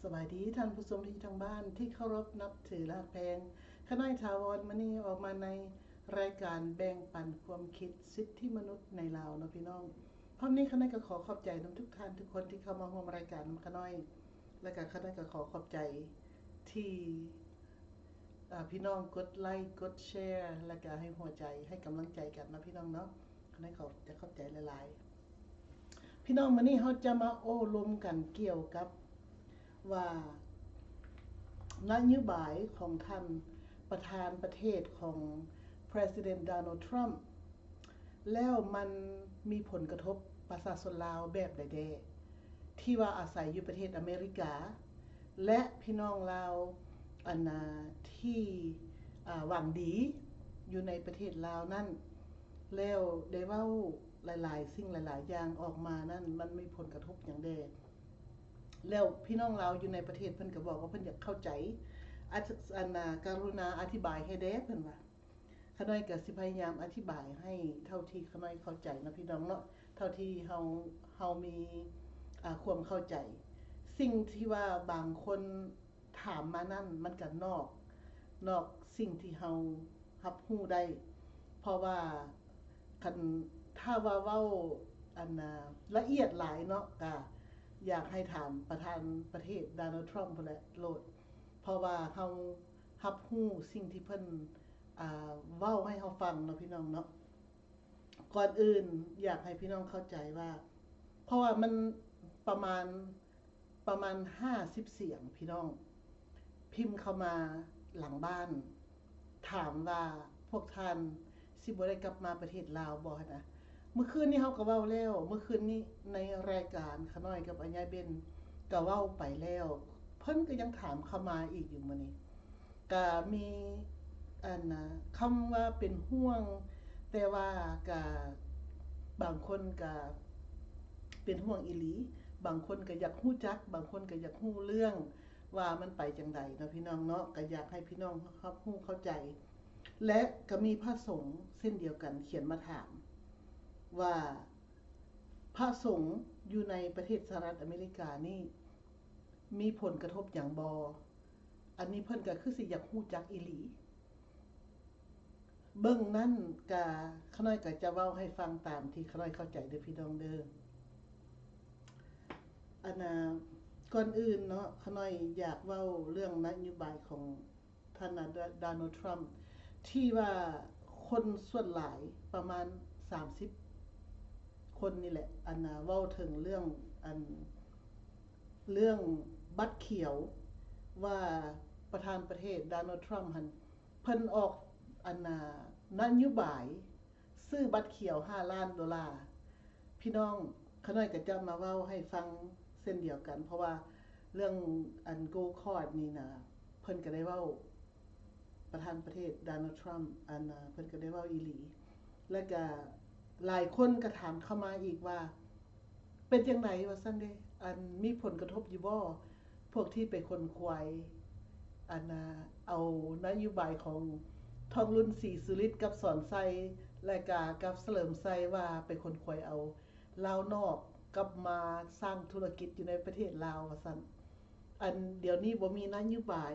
สวัสดีท่านผู้ชมที่ทางบ้านที่เคารพนับถือและแพงคณะถาวรมณีออกมาในรายการแบ่งปันความคิดสิทธิมนุษย์ในลาวนะพี่น้องพร้อมนี้คณะก็ขอขอบใจทุกท่านทุกคนที่เข้ามาร่วมรายการคณะและก็คณะก็ขอขอบใจที่พี่น้องกดไลค์กดแชร์และก็ให้หัวใจให้กำลังใจกันนะพี่น้องเนาะคณะขอจะขอบใจหลายๆพี่น้องมื้อนี้เราจะมาโอ้ลมกันเกี่ยวกับว่านโยบายของท่านประธานประเทศของ President Donald Trump แล้วมันมีผลกระทบประชาชนลาวแบบใดๆที่ว่าอาศัยอยู่ประเทศอเมริกาและพี่น้องลาวที่หวังดีอยู่ในประเทศลาวนั่นแล้วได้เว้าหลายๆสิ่งหลายๆอย่างออกมานั่นมันมีผลกระทบอย่างใดแล้วพี่น้องเราอยู่ในประเทศเพิ่นก็บอกว่าเพิ่นอยากเข้าใจกรุณาอธิบายให้แด้เพิ่นว่าขน้อยก็สิพยายามอธิบายให้เท่าที่ขน้อยเข้าใจนะพี่น้องเนาะเท่าที่เฮามีความเข้าใจสิ่งที่ว่าบางคนถามมานั่นมันก็นอกสิ่งที่เฮารับรู้ได้เพราะว่าคันถ้าว่าเว้าละเอียดหลายเนาะก็อยากให้ถามประธานประเทศโดนัลด์ทรัมป์พุ่นแหละโลดเพราะว่าเฮารับรู้สิ่งที่เพิ่นเว้าให้เฮาฟังเนาะพี่น้องเนาะก่อนอื่นอยากให้พี่น้องเข้าใจว่าเพราะว่ามันประมาณ50เสียงพี่น้องพิมพ์เข้ามาหลังบ้านถามว่าพวกท่านสิบ่ได้กลับมาประเทศลาวบ่นะเมื่อคืนนี้เฮาก็เว้าแล้วเมื่อคืนนี้ในรายการขน้อยกับอัญญาเบนก็เว้าไปแล้วพ พิ่นก็ยังถามเข้ามาอีกอยู่มื้อนี้ก็มีอันน่ะคำว่าเป็นห่วงแต่ว่าก็บางคนก็เป็นห่วงอีหลีบางคนก็อยากฮู้จักบางคนก็อยากฮู้เรื่องว่ามันไปจังไดเนาะพี่น้องเนาะก็อยากให้พี่น้องรับรู้เข้าใจและก็มีพระสงฆ์เส้นเดียวกันเขียนมาถามว่าพระสงฆ์อยู่ในประเทศสหรัฐอเมริกานี่มีผลกระทบหยังบ่อันนี้เพิ่นก็คือสิอยากฮู้จักอีหลีเบิ่งนั้นก็ขน้อยก็จะเว้าให้ฟังตามที่ขน้อยเข้าใจเด้อพี่น้องเด้ออันน่ะก่อนอื่นเนาะขน้อยอยากเว้าเรื่องนโยบายของท่านโดนัลด์ทรัมป์ที่ว่าคนส่วนหลายประมาณ30คนนี่แหละอันน่ะเว้าถึงเรื่องบัตรเขียวว่าประธานประเทศโดนัลด์ทรัมป์หั่นเพิ่นออกอันน่ะนโยบายซื้อบัตรเขียว$5 ล้านพี่น้องขน้อยก็จะมาเว้าให้ฟังเส้นเดียวกันเพราะว่าเรื่องโกคอร์ดนี่นะเพิ่นก็ได้เว้าประธานประเทศโดนัลด์ทรัมป์เพิ่นก็ได้เว้าอีหลีแล้วก็หลายคนก็ถามเข้ามาอีกว่าเป็นจังไดว่าซั่นเด้มีผลกระทบอยู่บ่พวกที่ไปคนควายเอานโยบายของทองรุ่นศรีสุริตกับสอนไซและก็กับเฉลิมไซว่าไปคนควายเอาลาวนอกกลับมาสร้างธุรกิจอยู่ในประเทศลาวว่าซั่นเดี๋ยวนี้บ่มีนโยบาย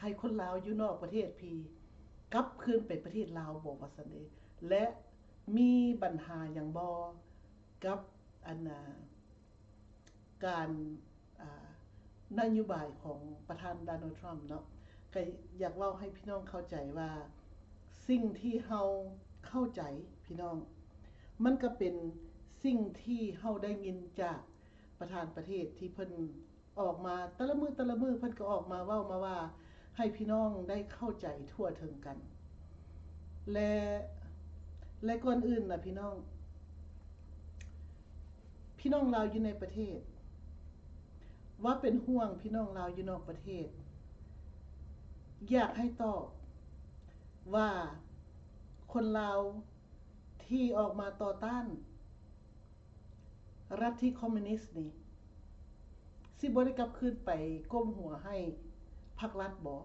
ให้คนลาวอยู่นอกประเทศพี่กลับคืนไปประเทศลาวบ่ว่าซั่นเด้และมีปัญหาหยังบ่กับการนโยบายของประธานโดนัลด์ทรัมป์เนาะก็อยากเว้าให้พี่น้องเข้าใจว่าสิ่งที่เฮาเข้าใจพี่น้องมันก็เป็นสิ่งที่เฮาได้ยินจากประธานประเทศที่เพิ่นออกมาแต่ละมื้อเพิ่นก็ออกมาเว้ามาว่าให้พี่น้องได้เข้าใจทั่วถึงกันและก่อนอื่นน่ะพี่น้องลาวอยู่ในประเทศว่าเป็นห่วงพี่น้องลาวอยู่นอกประเทศอยากให้ตอบว่าคนลาวที่ออกมาต่อต้านรัฐที่คอมมิวนิสต์นี่สิบ่ได้กลับคืนไปก้มหัวให้พรรครัฐบ่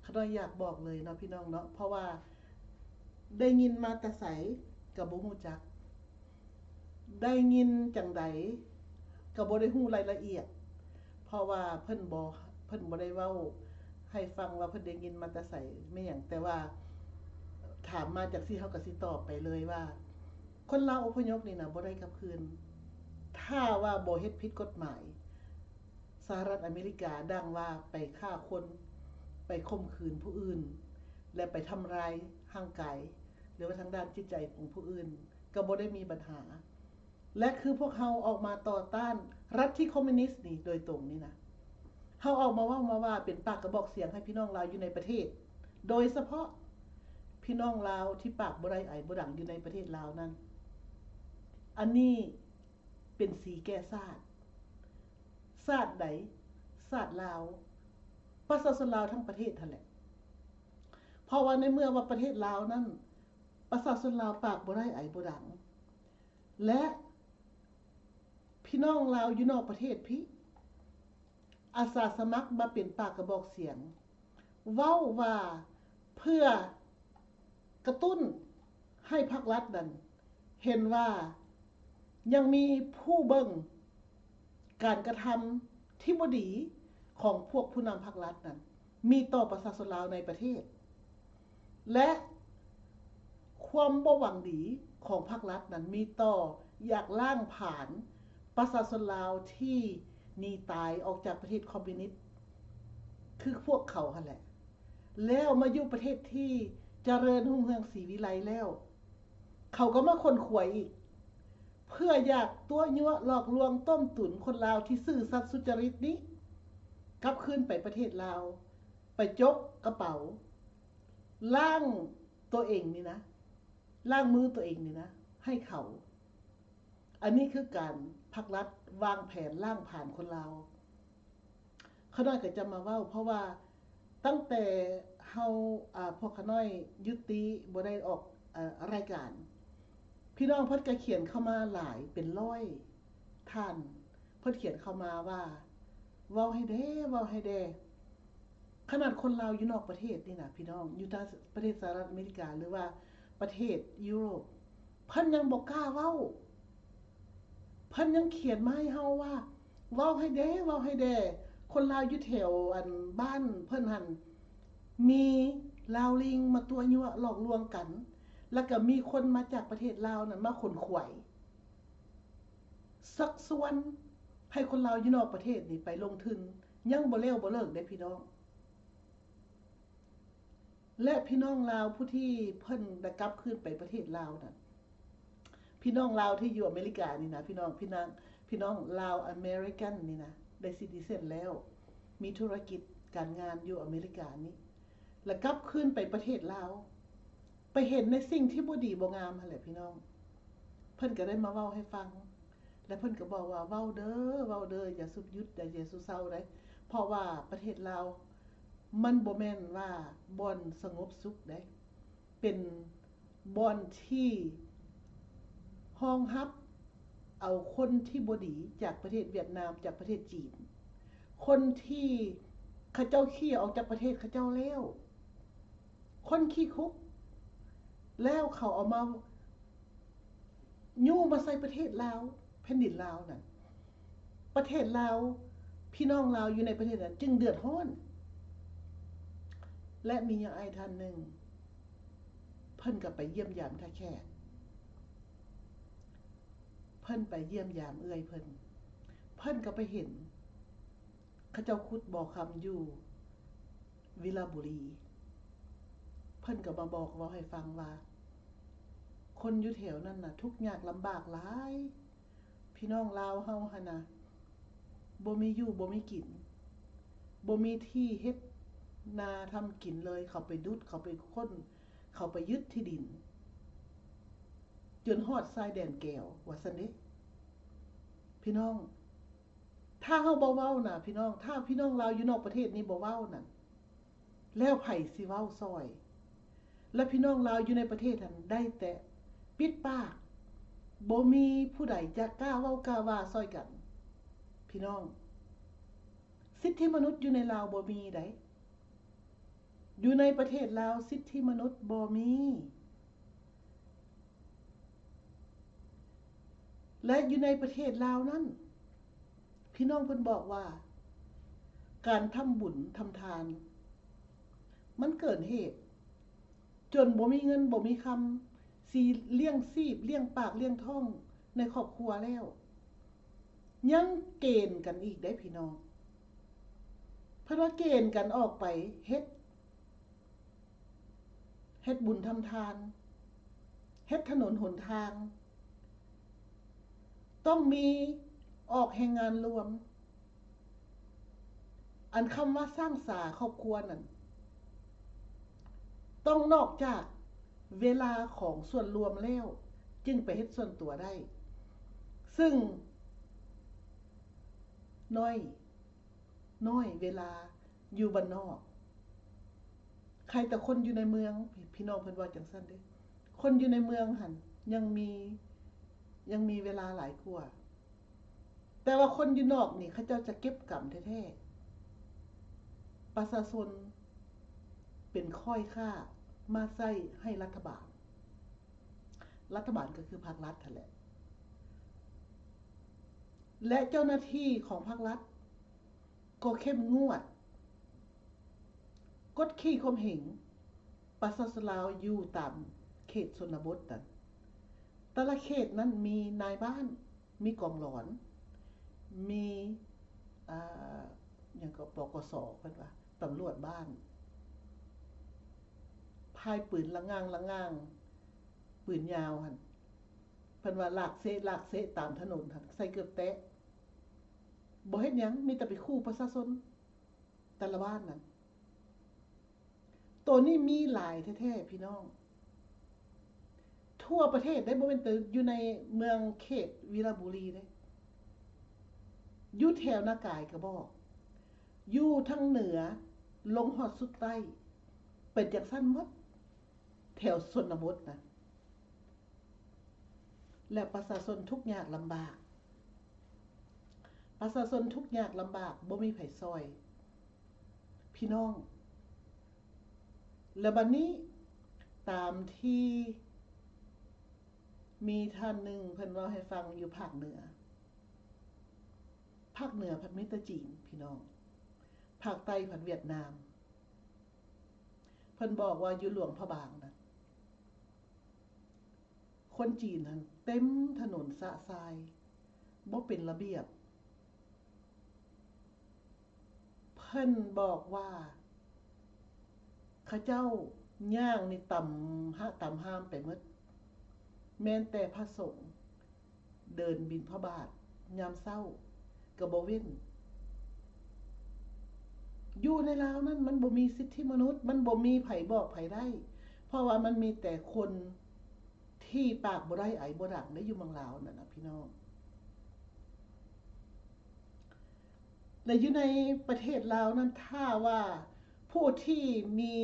ขน้อยอยากบอกเลยเนาะพี่น้องเนาะเพราะว่าได้ยินมาแต่ไสก็บ่ฮู้จักได้ยินจังใดก็บ่ได้ฮู้รายละเอียดเพราะว่าเพิ่นบ่ได้เว้าให้ฟังว่าเพิ่นได้ยินมาแต่ไสแม่หยังแต่ว่าถามมาจากที่เฮาก็สิตอบไปเลยว่าคนลาวอพยพนี่น่ะบ่ได้กลับคืนถ้าว่าบ่เฮ็ดผิดกฎหมายสหรัฐอเมริกาดังว่าไปฆ่าคนไปข่มขืนผู้อื่นและไปทำร้ายร่างกายหรือว่าทางด้านจิตใจของผู้อื่นก็บ่ได้มีปัญหาและคือพวกเฮาออกมาต่อต้านรัฐที่คอมมิวนิสต์นี่โดยตรงนี่นะเฮาออกมาว่าเป็นปากกระบอกเสียงให้พี่น้องลาวอยู่ในประเทศโดยเฉพาะพี่น้องลาวที่ปากบ่ได้ไอบ่ดังอยู่ในประเทศลาวนั้นอันนี้เป็นสีแก้ชาติใดชาติลาวประชาชนลาวทั้งประเทศนั่นแหละเพราะว่าในเมื่อว่าประเทศลาวนั้นประชาชนลาวปากบ่ได้ไอบ่ดังและพี่น้องลาวอยู่นอกประเทศพี่อาสาสมัครมาเป็นปากกระบอกเสียงเว้าว่าเพื่อกระตุ้นให้ภาครัฐนั้นเห็นว่ายังมีผู้เบิ่งการกระทำที่บ่ดีของพวกผู้นำภาครัฐนั้นมีต่อประชาชนลาวในประเทศและความบ่หวังดีของภาครัฐนั้นมีต่ออยากล้างผ่านประชาชนลาวที่หนีตายออกจากประเทศคอมมิวนิสต์คือพวกเขาหั่นแหละแล้วมาอยู่ประเทศที่เจริญรุ่งเรืองศรีวิไลแล้วเขาก็มาคนขวยอีกเพื่ออยากตัวยั่วหลอกลวงต้มตุ๋นคนลาวที่ซื่อสัตย์สุจริตนี้กลับคืนไปประเทศลาวไปจกกระเป๋าล้างตัวเองนี่นะล้างมือตัวเองนี่นะให้เขาอันนี้คือการภาครัฐวางแผนล้างผ่านคนลาว ขาน้อยก็จะมาเว้าเพราะว่าตั้งแต่เฮาพวกขาน้อยยุติบ่ได้ออกรายการพี่น้องเพิ่นก็เขียนเข้ามาหลายเป็นร้อยท่านเพิ่นเขียนเข้ามาว่าเว้าให้แด้เว้าให้แด้ขนาดคนลาวอยู่นอกประเทศนี่นะพี่น้องอยู่ทางประเทศสหรัฐอเมริกาหรือว่าประเทศยุโรปเพิ่นยังบ่กล้าเว้าเพิ่นยังเขียนมาให้เฮาว่าเว้าให้แด้เว้าให้แด้คนลาวอยู่แถวอันบ้านเพิ่นหั่นมีลาวลิงมาตัวยั่วหลอกลวงกันแล้วก็มีคนมาจากประเทศลาวนั่นมาขนขวายสักส่วนให้คนลาวอยู่นอกประเทศนี่ไปลงทุนยังบ่แล้วบ่เลิกได้พี่น้องและพี่น้องลาวผู้ที่เพิ่นได้กลับคืนไปประเทศลาวนั่นพี่น้องลาวที่อยู่อเมริกานี่นะพี่น้องลาวอเมริกันนี่นะได้ซิติเซนแล้วมีธุรกิจการงานอยู่อเมริกานี่แล้วกลับคืนไปประเทศลาวไปเห็นในสิ่งที่บ่ดีบ่งามหั่นแหละพี่น้องเพิ่นก็ได้มาเว้าให้ฟังและเพิ่นก็บอกว่าเว้าเด้ออย่าสุดหยุดอย่าสุเซาได้เพราะว่าประเทศลาวมันบ่แม่นว่าบ่อนสงบสุขได้เป็นบ่อนที่รองรับเอาคนที่บ่ดีจากประเทศเวียดนามจากประเทศจีนคนที่เขาเจ้าขี้ออกจากประเทศเขาเจ้าแล้วคนขี้คุกแล้วเขาเอามายู่มาใส่ประเทศลาวแผ่นดินลาวนั่นประเทศลาวพี่น้องลาวอยู่ในประเทศนั้นจึงเดือดร้อนและมีอย่างไอ้ท่านหนึ่งเพิ่นก็ไปเยี่ยมยามท่าแค่เพิ่นไปเยี่ยมยามเอื้อยเพิ่นก็ไปเห็นเขาเจ้าขุดบ่อคำอยู่วิลาบุรีเพิ่นก็มาบอกเว้าให้ฟังว่าคนอยู่แถวนั้นน่ะทุกข์ยากลำบากหลายพี่น้องลาวเฮาหั่นน่ะบ่มีอยู่บ่มีกินบ่มีที่เฮ็ดนาทำกินเลยเขาไปดุดเขาไปค้นเขาไปยึดที่ดินจนฮอดชายแดนแก้วว่าซั่นเด้พี่น้องถ้าเฮาบ่เว้าน่ะพี่น้องถ้าพี่น้องลาวอยู่นอกประเทศนี้บ่เว้านั่นแล้วไผสิเว้าซอยและพี่น้องลาวอยู่ในประเทศนั้นได้แต่ปิดปากบ่มีผู้ใดจะกล้าเว้ากล้าว่าซอยกันพี่น้องสิทธิมนุษย์อยู่ในลาวบ่มีไดอยู่ในประเทศลาวสิทธิมนุษย์บ่มีและอยู่ในประเทศลาวนั้นพี่น้องเพิ่นบอกว่าการทำบุญทำทานมันเกินเหตุจนบ่มีเงินบ่มีคำสิเลี้ยงชีพเลี้ยงปากเลี้ยงท้องในครอบครัวแล้วยังเกณฑ์กันอีกได้พี่น้องเพิ่นว่าเกณฑ์กันออกไปเฮ็ดบุญทำทานเฮ็ดถนนหนทางต้องมีออกแห่งงานรวมอันคำว่าสร้างสาครอบครัวนั่นต้องนอกจากเวลาของส่วนรวมแล้วจึงไปเฮ็ดส่วนตัวได้ซึ่งน้อยเวลาอยู่บ้านนอกใครแต่คนอยู่ในเมืองพี่น้องเพิ่นว่าจังซั่นเด้คนอยู่ในเมืองหั่นยังมีเวลาหลายกว่าแต่ว่าคนอยู่นอกนี่เขาเจ้าจะเก็บกำแท้ๆประชาชนเป็นค่อยค่ามาใช้ให้รัฐบาลก็คือภาครัฐนั่นแหละและเจ้าหน้าที่ของภาครัฐก็เข้มงวดกดขี่ข่มเหงประชาชนลาวอยู่ตามเขตชนบทนั่นแต่ละเขตนั้นมีนายบ้านมีกองหลอนมีอย่างก็ปกส.เพิ่นว่าตำรวจบ้านพายปืนละง่างปืนยาวหั่นเพิ่นว่าลากเซตามถนนหั่นใส่เกือบแตะบ่เฮ็ดหยังมีแต่ไปขู่ประชาชนแต่ละบ้านนั่นตัวนี้มีหลายแท้ๆพี่น้องทั่วประเทศได้บ่แม่นแต่อยู่ในเมืองเขตวีระบุรีเด้อยู่แถวนากายก็บอก อยู่ทั้งเหนือลงฮอดสุดใต้เป็นจังซั่นหมดแถวชนบทนะและประชาชนทุกข์ยากลำบากประชาชนทุกข์ยากลำบากบ่มีไผซอยพี่น้องและบัดนี้ตามที่มีท่านหนึ่งเพิ่นเว้าให้ฟังอยู่ภาคเหนือภาคเหนือพัดมีแต่จีนพี่น้องภาคใต้พัดเวียดนามเพิ่นบอกว่าอยู่หลวงพระบางนะคนจีนนั้นเต็มถนนสะทรายบ่เป็นระเบียบเพิ่นบอกว่าเขาเจ้าย่างนี่ต่ำห้ามไปหมดแม้แต่พระสงฆ์เดินบิณฑบาตยามเช้าก็บ่เว้นอยู่ในลาวนั้นมันบ่มีสิทธิมนุษย์มันบ่มีไผบอกไผได้เพราะว่ามันมีแต่คนที่ปากบ่ได้ไอบ่ดังได้อยู่เมืองลาวนั่นน่ะพี่น้องและอยู่ในประเทศลาวนั้นถ้าว่าผู้ที่มี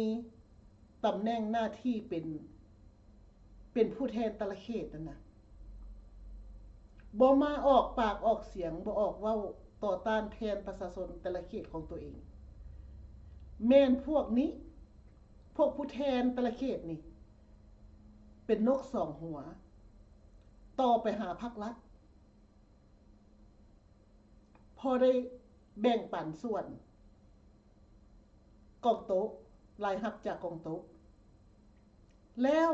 ตำแหน่งหน้าที่เป็นผู้แทนแต่ละเขตนั่นน่ะบ่มาออกปากออกเสียงบ่ออกเว้าต่อต้านแทนประชาชนแต่ละเขตของตัวเองแม่นพวกนี้พวกผู้แทนแต่ละเขตนี่เป็นนกสองหัวต่อไปหาพรรครัฐพอได้แบ่งปันส่วนกองโต๊ะรายรับจากกองโต๊ะแล้ว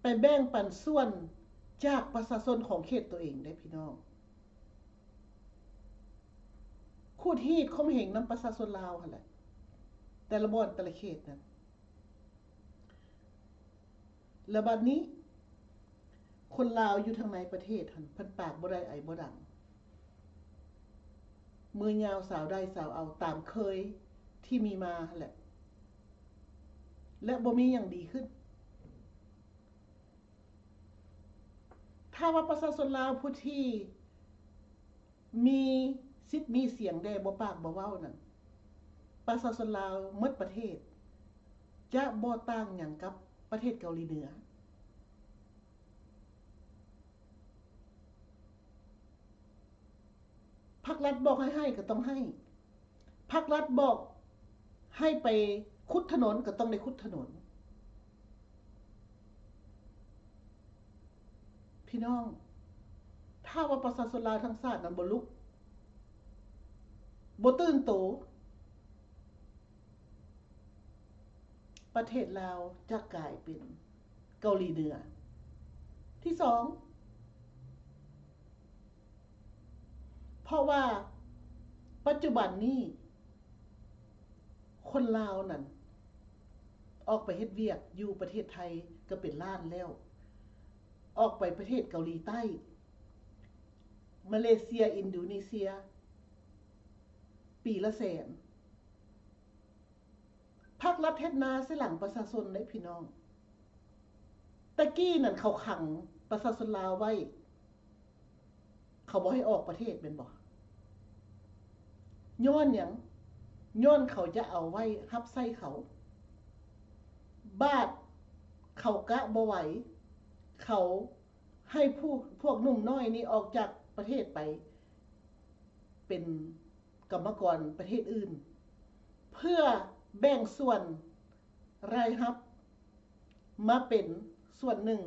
ไปแบ่งปันส่วนจากประชาชนของเขตตัวเองได้พี่น้องคูดฮีดคมเหงน้ำประชาชนลาวหั่นแหละแต่ละบ่อนแต่ละเขตนั้นแล้วบัดนี้คนลาวอยู่ทางในประเทศหั่นเพิ่นปากบ่ได้ไอบ่ดังมือยาวสาวได้สาวเอาตามเคยที่มีมาหั่นแหละและบ่มีหยังดีขึ้นถ้าว่าประชาชนลาวผู้ที่มีสิทธิ์มีเสียงได้บ่ปากบ่เว้านั่นประชาชนลาวหมดประเทศจะบ่ต่างหยังกับประเทศเกาหลีเหนือภาครัฐบอกให้ก็ต้องให้ภาครัฐบอกให้ไปขุดถนนก็ต้องได้ขุดถนนพี่น้องถ้าว่าประชาชนลาวทั้งชาตินั้นบ่ลุกบ่ตื่นโตประเทศลาวจะกลายเป็นเกาหลีเหนือที่สองเพราะว่าปัจจุบันนี้คนลาวนั่นออกไปเฮ็ดเวียกอยู่ประเทศไทยก็เป็นล้านแล้วออกไปประเทศเกาหลีใต้มาเลเซียอินโดนีเซียปีละแสนภาครัฐเฮ็ดนาใส่หลังประชาชนได้พี่น้องตะกี้นั่นเขาขังประชาชนลาวไว้เขาบ่ให้ออกประเทศแม่นบ่ย้อนหยังย้อนเขาจะเอาไว้รับใส่เขาบาดเขากะบ่ไหวเขาให้พวกหนุ่มน้อยนี่ออกจากประเทศไปเป็นกรรมกรประเทศอื่นเพื่อแบ่งส่วนรายรับมาเป็นส่วนหนึ่ง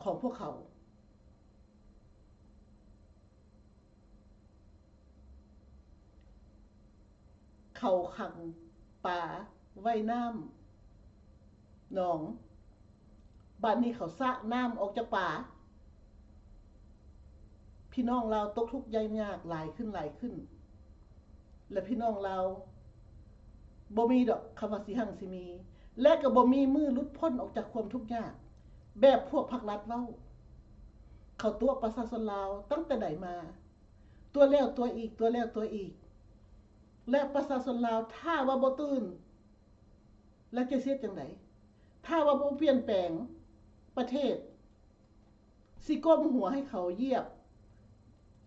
ของพวกเขาเขาขังป่าไว้น้ำหนองบ้านนี้เขาสระน้ำออกจากป่าพี่น้องเราตกทุกข์ยากหลายขึ้นและพี่น้องเราบ่มีดอกคำว่าสิหั่งสิมีและก็บ่มีมือหลุดพ้นออกจากความทุกข์ยากแบบพวกภาครัฐเว้าเขาตัวประชาชนลาวตั้งแต่ใดมาตัวแล้วตัวอีกตัวแล้วตัวอีกและประชาชนลาวถ้าว่าบ่ตื่นแล้วจะเสียจังไดถ้าว่าบ่เปลี่ยนแปลงประเทศสิก้มหัวให้เขาเหยียบ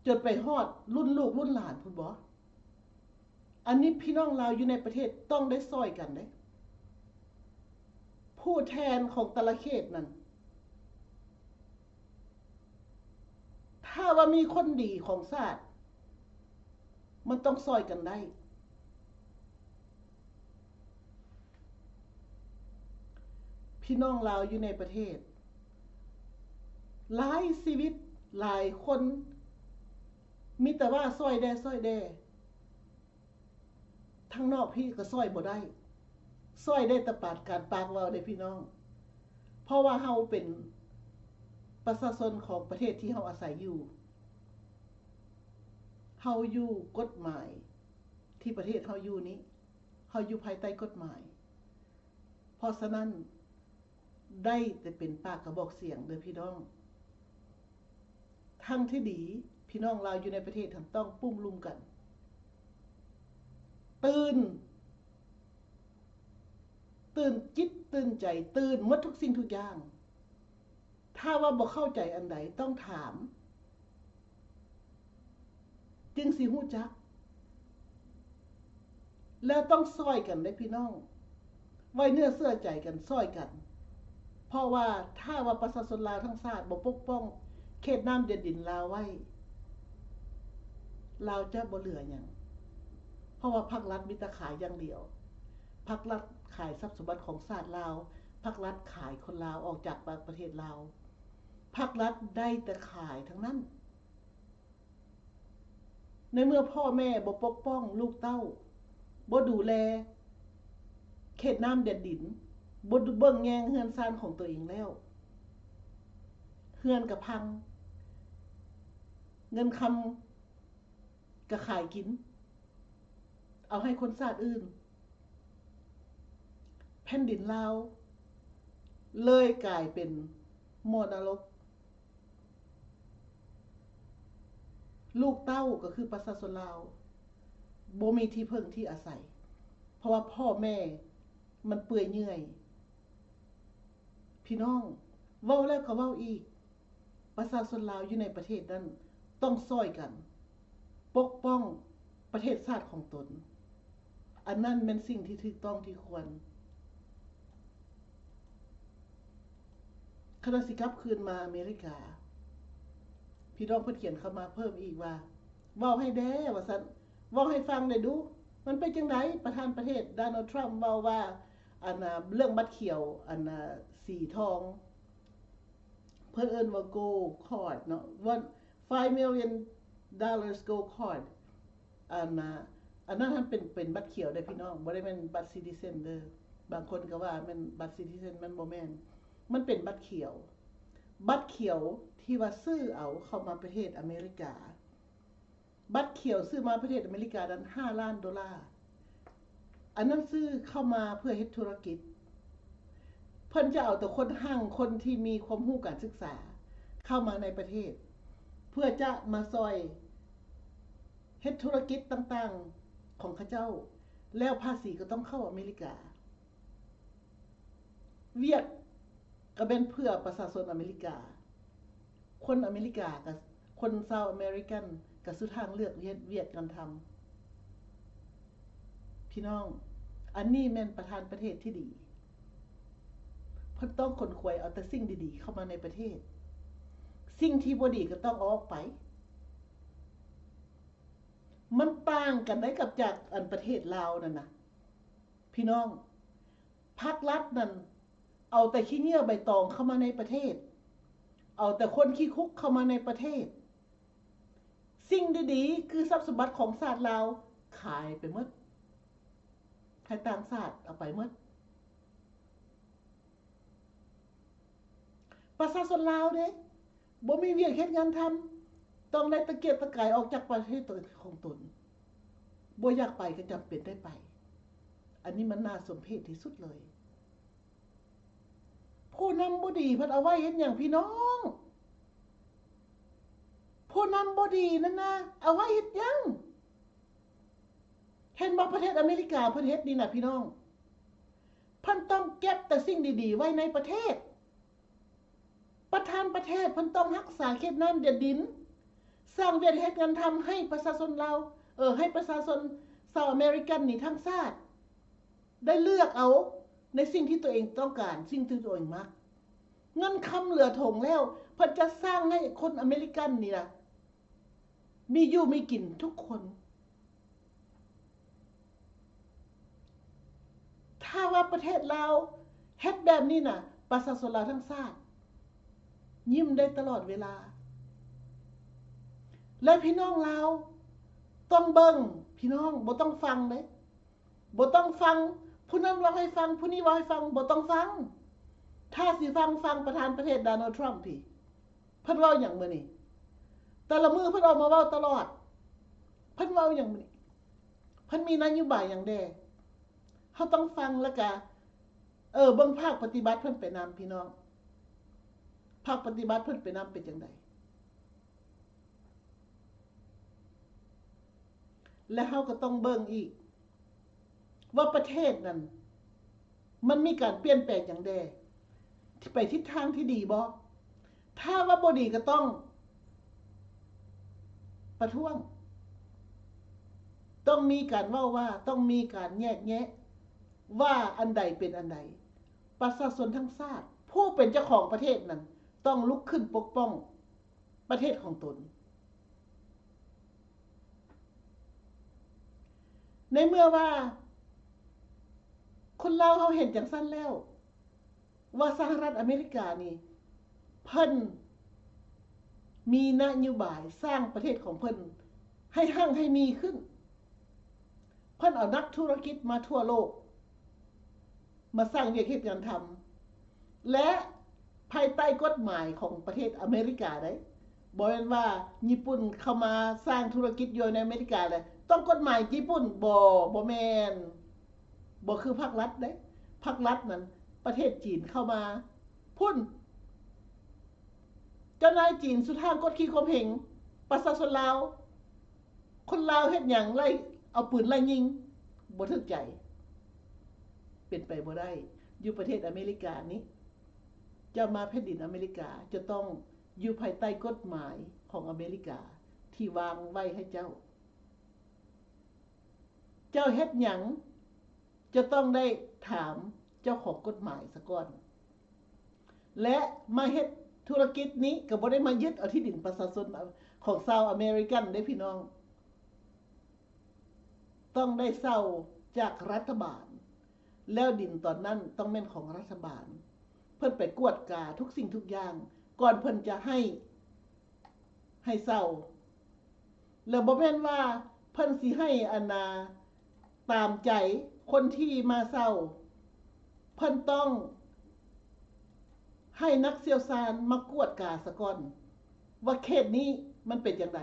จนไปฮอดรุ่นลูกรุ่นหลานพุ่นบ่ อันนี้พี่น้องลาวอยู่ในประเทศต้องได้ซอยกันเด้ผู้แทนของแต่ละเขตนั้นถ้าว่ามีคนดีของชาติมันต้องซอยกันได้พี่น้องลาวอยู่ในประเทศหลายชีวิตหลายคนมีแต่ว่าซอยแด่ทั้งนอกพี่ก็ซอยบ่ได้ซอยได้แต่ปากการปากเว้าได้พี่น้องเพราะว่าเฮาเป็นประชาชนของประเทศที่เฮาอาศัยอยู่เฮาอยู่กฎหมายที่ประเทศเฮาอยู่นี้เฮาอยู่ภายใต้กฎหมายเพราะฉะนั้นได้แต่เป็นปากกระบอกเสียงเด้อพี่น้องทั้งที่ดีพี่น้องเราอยู่ในประเทศต้องปุ้มลุมกันตื่นจิตตื่นใจตื่นหมดทุกสิ่งทุกอย่างถ้าว่าบ่เข้าใจอันใดต้องถามจึงสิฮู้จักแล้วต้องซอยกันได้พี่น้องไว้เนื้อเสื้อใจกันซอยกันเพราะว่าถ้าว่าประชาชนลาวทั้งชาติบ่ปกป้องเขตน้ำเดือดดินลาวไว้ลาวจะบ่เหลือหยังเพราะว่าภาครัฐมีแต่ขายอย่างเดียวภาครัฐขายทรัพย์สมบัติของชาติลาวภาครัฐขายคนลาวออกจากประเทศลาวภาครัฐได้แต่ขายทั้งนั้นในเมื่อพ่อแม่บ่ปกป้องลูกเต้าบ่ดูแลเขตน้ำเดือดดินบ่เบิ่งแยงเฮือนซ่านของตัวเองแล้วเฮือนก็พังเงินคำก็ขายกินเอาให้คนชาติอื่นแผ่นดินลาวเลยกลายเป็นมรดกลูกเต้าก็คือประชาชนลาวบ่มีที่พึ่งที่อาศัยเพราะว่าพ่อแม่มันเปื่อยเนื่อยพี่น้องเว้าแล้วก็เว้าอีกประชาชนลาวอยู่ในประเทศนั้นต้องซอยกันปกป้องประเทศชาติของตนอันนั้นเป็นสิ่งที่ถูกต้องที่ควรคณะสิกลับคืนมาอเมริกาพี่น้องเพิ่นเขียนเข้ามาเพิ่มอีกว่าเว้าให้แด้ว่าซั่นเว้าให้ฟังได้ดูมันเป็นจังได๋ประธานประเทศโดนัลด์ทรัมป์เว้าว่าอันน่ะเรื่องบัตรเขียวอันน่ะสีทองเพิ่นเอิ้นว่า gold card เนาะว่า5 million dollars gold card อันน่ะอันนั้นมันเป็นบัตรเขียวได้พี่น้องบ่ได้แม่นบัตรซิติเซนเด้อบางคนก็ว่ามันบัตรซิติเซนมันบ่แม่นมันเป็นบัตรเขียวที่ว่าซื้อเอาเข้ามาประเทศอเมริกาบัตรเขียวซื้อมาประเทศอเมริกานั้น$5 ล้านอันนั้นซื้อเข้ามาเพื่อเฮ็ดธุรกิจเพิ่นจะเอาแต่คนหั่งคนที่มีความรู้การศึกษาเข้ามาในประเทศเพื่อจะมาซอยเฮ็ดธุรกิจต่างๆของเขาเจ้าแล้วภาษีก็ต้องเข้าอเมริกาเวียดก็เป็นเพื่อประชาชนอเมริกาคนอเมริกากับคนชาวอเมริกันก็สุดทางเลือกเฮ็ดเวียดกันทำพี่น้องอันนี้แม่นประธานประเทศที่ดีเพิ่นต้องขนขวยเอาแต่สิ่งดีๆเข้ามาในประเทศสิ่งที่บ่ดีก็ต้องออกไปมันต่างกันได้กับจากอันประเทศลาวนั่นน่ะพี่น้องภาครัฐนั่นเอาแต่ขี้เหงื่อใบตองเข้ามาในประเทศเอาแต่คนขี้คุกเข้ามาในประเทศสิ่งดีๆคือทรัพย์สมบัติของชาติลาวขายไปหมดให้ต่างชาติเอาไปหมดประชาชนลาวเด้บ่มีเวียกเฮ็ดงานทำต้องได้ตะเกียกตะกายออกจากประเทศของตนบ่อยากไปก็จำเป็นได้ไปอันนี้มันน่าสมเพชที่สุดเลยผู้นำบ่ดีเพิ่นเอาไว้เฮ็ดหยังพี่น้องผู้นำบ่ดีนั่นนะเอาไว้เฮ็ดหยังเห็นบ่ประเทศอเมริกาเพิ่นเฮ็ดนี่น่ะพี่น้องเพิ่นต้องเก็บแต่สิ่งดีๆไว้ในประเทศประธานประเทศเพิ่นต้องรักษาเขตน้ำเดือดดินสร้างเวียกเฮ็ดงานทำให้ประชาชนลาวให้ประชาชน ชาวอเมริกันนี่ทั้งชาติได้เลือกเอาในสิ่งที่ตัวเองต้องการสิ่งที่ตัวเองมักเงินคำเหลือถงแล้วเพิ่นจะสร้างให้คนอเมริกันนี่ล่ะมีอยู่มีกินทุกคนถ้าว่าประเทศลาวเฮ็ดแบบนี้น่ะประชาชนลาวทั้งชาติยิ้มได้ตลอดเวลาและพี่น้องลาวต้องเบิ่งพี่น้องบ่ต้องฟังเด้บ่ต้องฟังผู้นั้นเว้าให้ฟังผู้นี้เว้าให้ฟังบ่ต้องฟังถ้าสิฟังประธานประเทศโดนัลด์ทรัมป์พี่เพิ่นเว้าหยังมื้อนี้แต่ละมื้อเพิ่นออกมาเว้าตลอดเพิ่นเว้าหยังมื้อนี้เพิ่นมีนโยบายหยังแดเฮาต้องฟังแล้วก็เบิ่งภาคปฏิบัติเพิ่นไปนำพี่น้องภาคปฏิบัติเพิ่นไปนำเป็นจังไดและเฮาก็ต้องเบิ่งอีกว่าประเทศนั้นมันมีการเปลี่ยนแปลงอย่างใดที่ไปทิศทางที่ดีบ่ถ้าว่าบ่ดีก็ต้องประท้วงต้องมีการเว้าว่าต้องมีการแยกแยะว่าอันใดเป็นอันใดประชาชนทั้งชาติผู้เป็นเจ้าของประเทศนั้นต้องลุกขึ้นปกป้องประเทศของตนในเมื่อว่าคนลาวเฮาเห็นจังซั่นแล้วว่าสหรัฐอเมริกานี่เพิ่นมีนโยบายสร้างประเทศของเพิ่นให้หั่งให้มีขึ้นเพิ่นเอานักธุรกิจมาทั่วโลกมาสร้างเวียกเฮ็ดงานทำและภายใต้กฎหมายของประเทศอเมริกาได้บ่แม่นว่าญี่ปุ่นเข้ามาสร้างธุรกิจอยู่ในอเมริกาเลยต้องกฎหมายญี่ปุ่นบ่แม่นบ่คือภาครัฐเด้ภาครัฐนั้นประเทศจีนเข้ามาพุ่นเจ้านายจีนสุดทางกดขี่ข่มเหงประชาชนลาวคนลาวเฮ็ดหยังไล่เอาปืนไล่ยิงบ่ถึกใจเป็นไปบ่ได้อยู่ประเทศอเมริกานี้จะมาแผ่นดินอเมริกาจะต้องอยู่ภายใต้กฎหมายของอเมริกาที่วางไว้ให้เจ้าเฮ็ดหยังจะต้องได้ถามเจ้าของกฎหมายซะก่อนและมาเฮ็ดธุรกิจนี้ก็บ่ได้มายึดเอาที่ดินประชาชนของชาวอเมริกันได้พี่น้องต้องได้เช่าจากรัฐบาลแล้วดินตอนนั้นต้องแม่นของรัฐบาลเพิ่นไปกวดกาทุกสิ่งทุกอย่างก่อนเพิ่นจะให้เช่าแล้วบ่แม่นว่าเพิ่นสิให้ตามใจคนที่มาเช่าเพิ่นต้องให้นักเชี่ยวชาญมากวดกาซะก่อนว่าเขตนี้มันเป็นจังได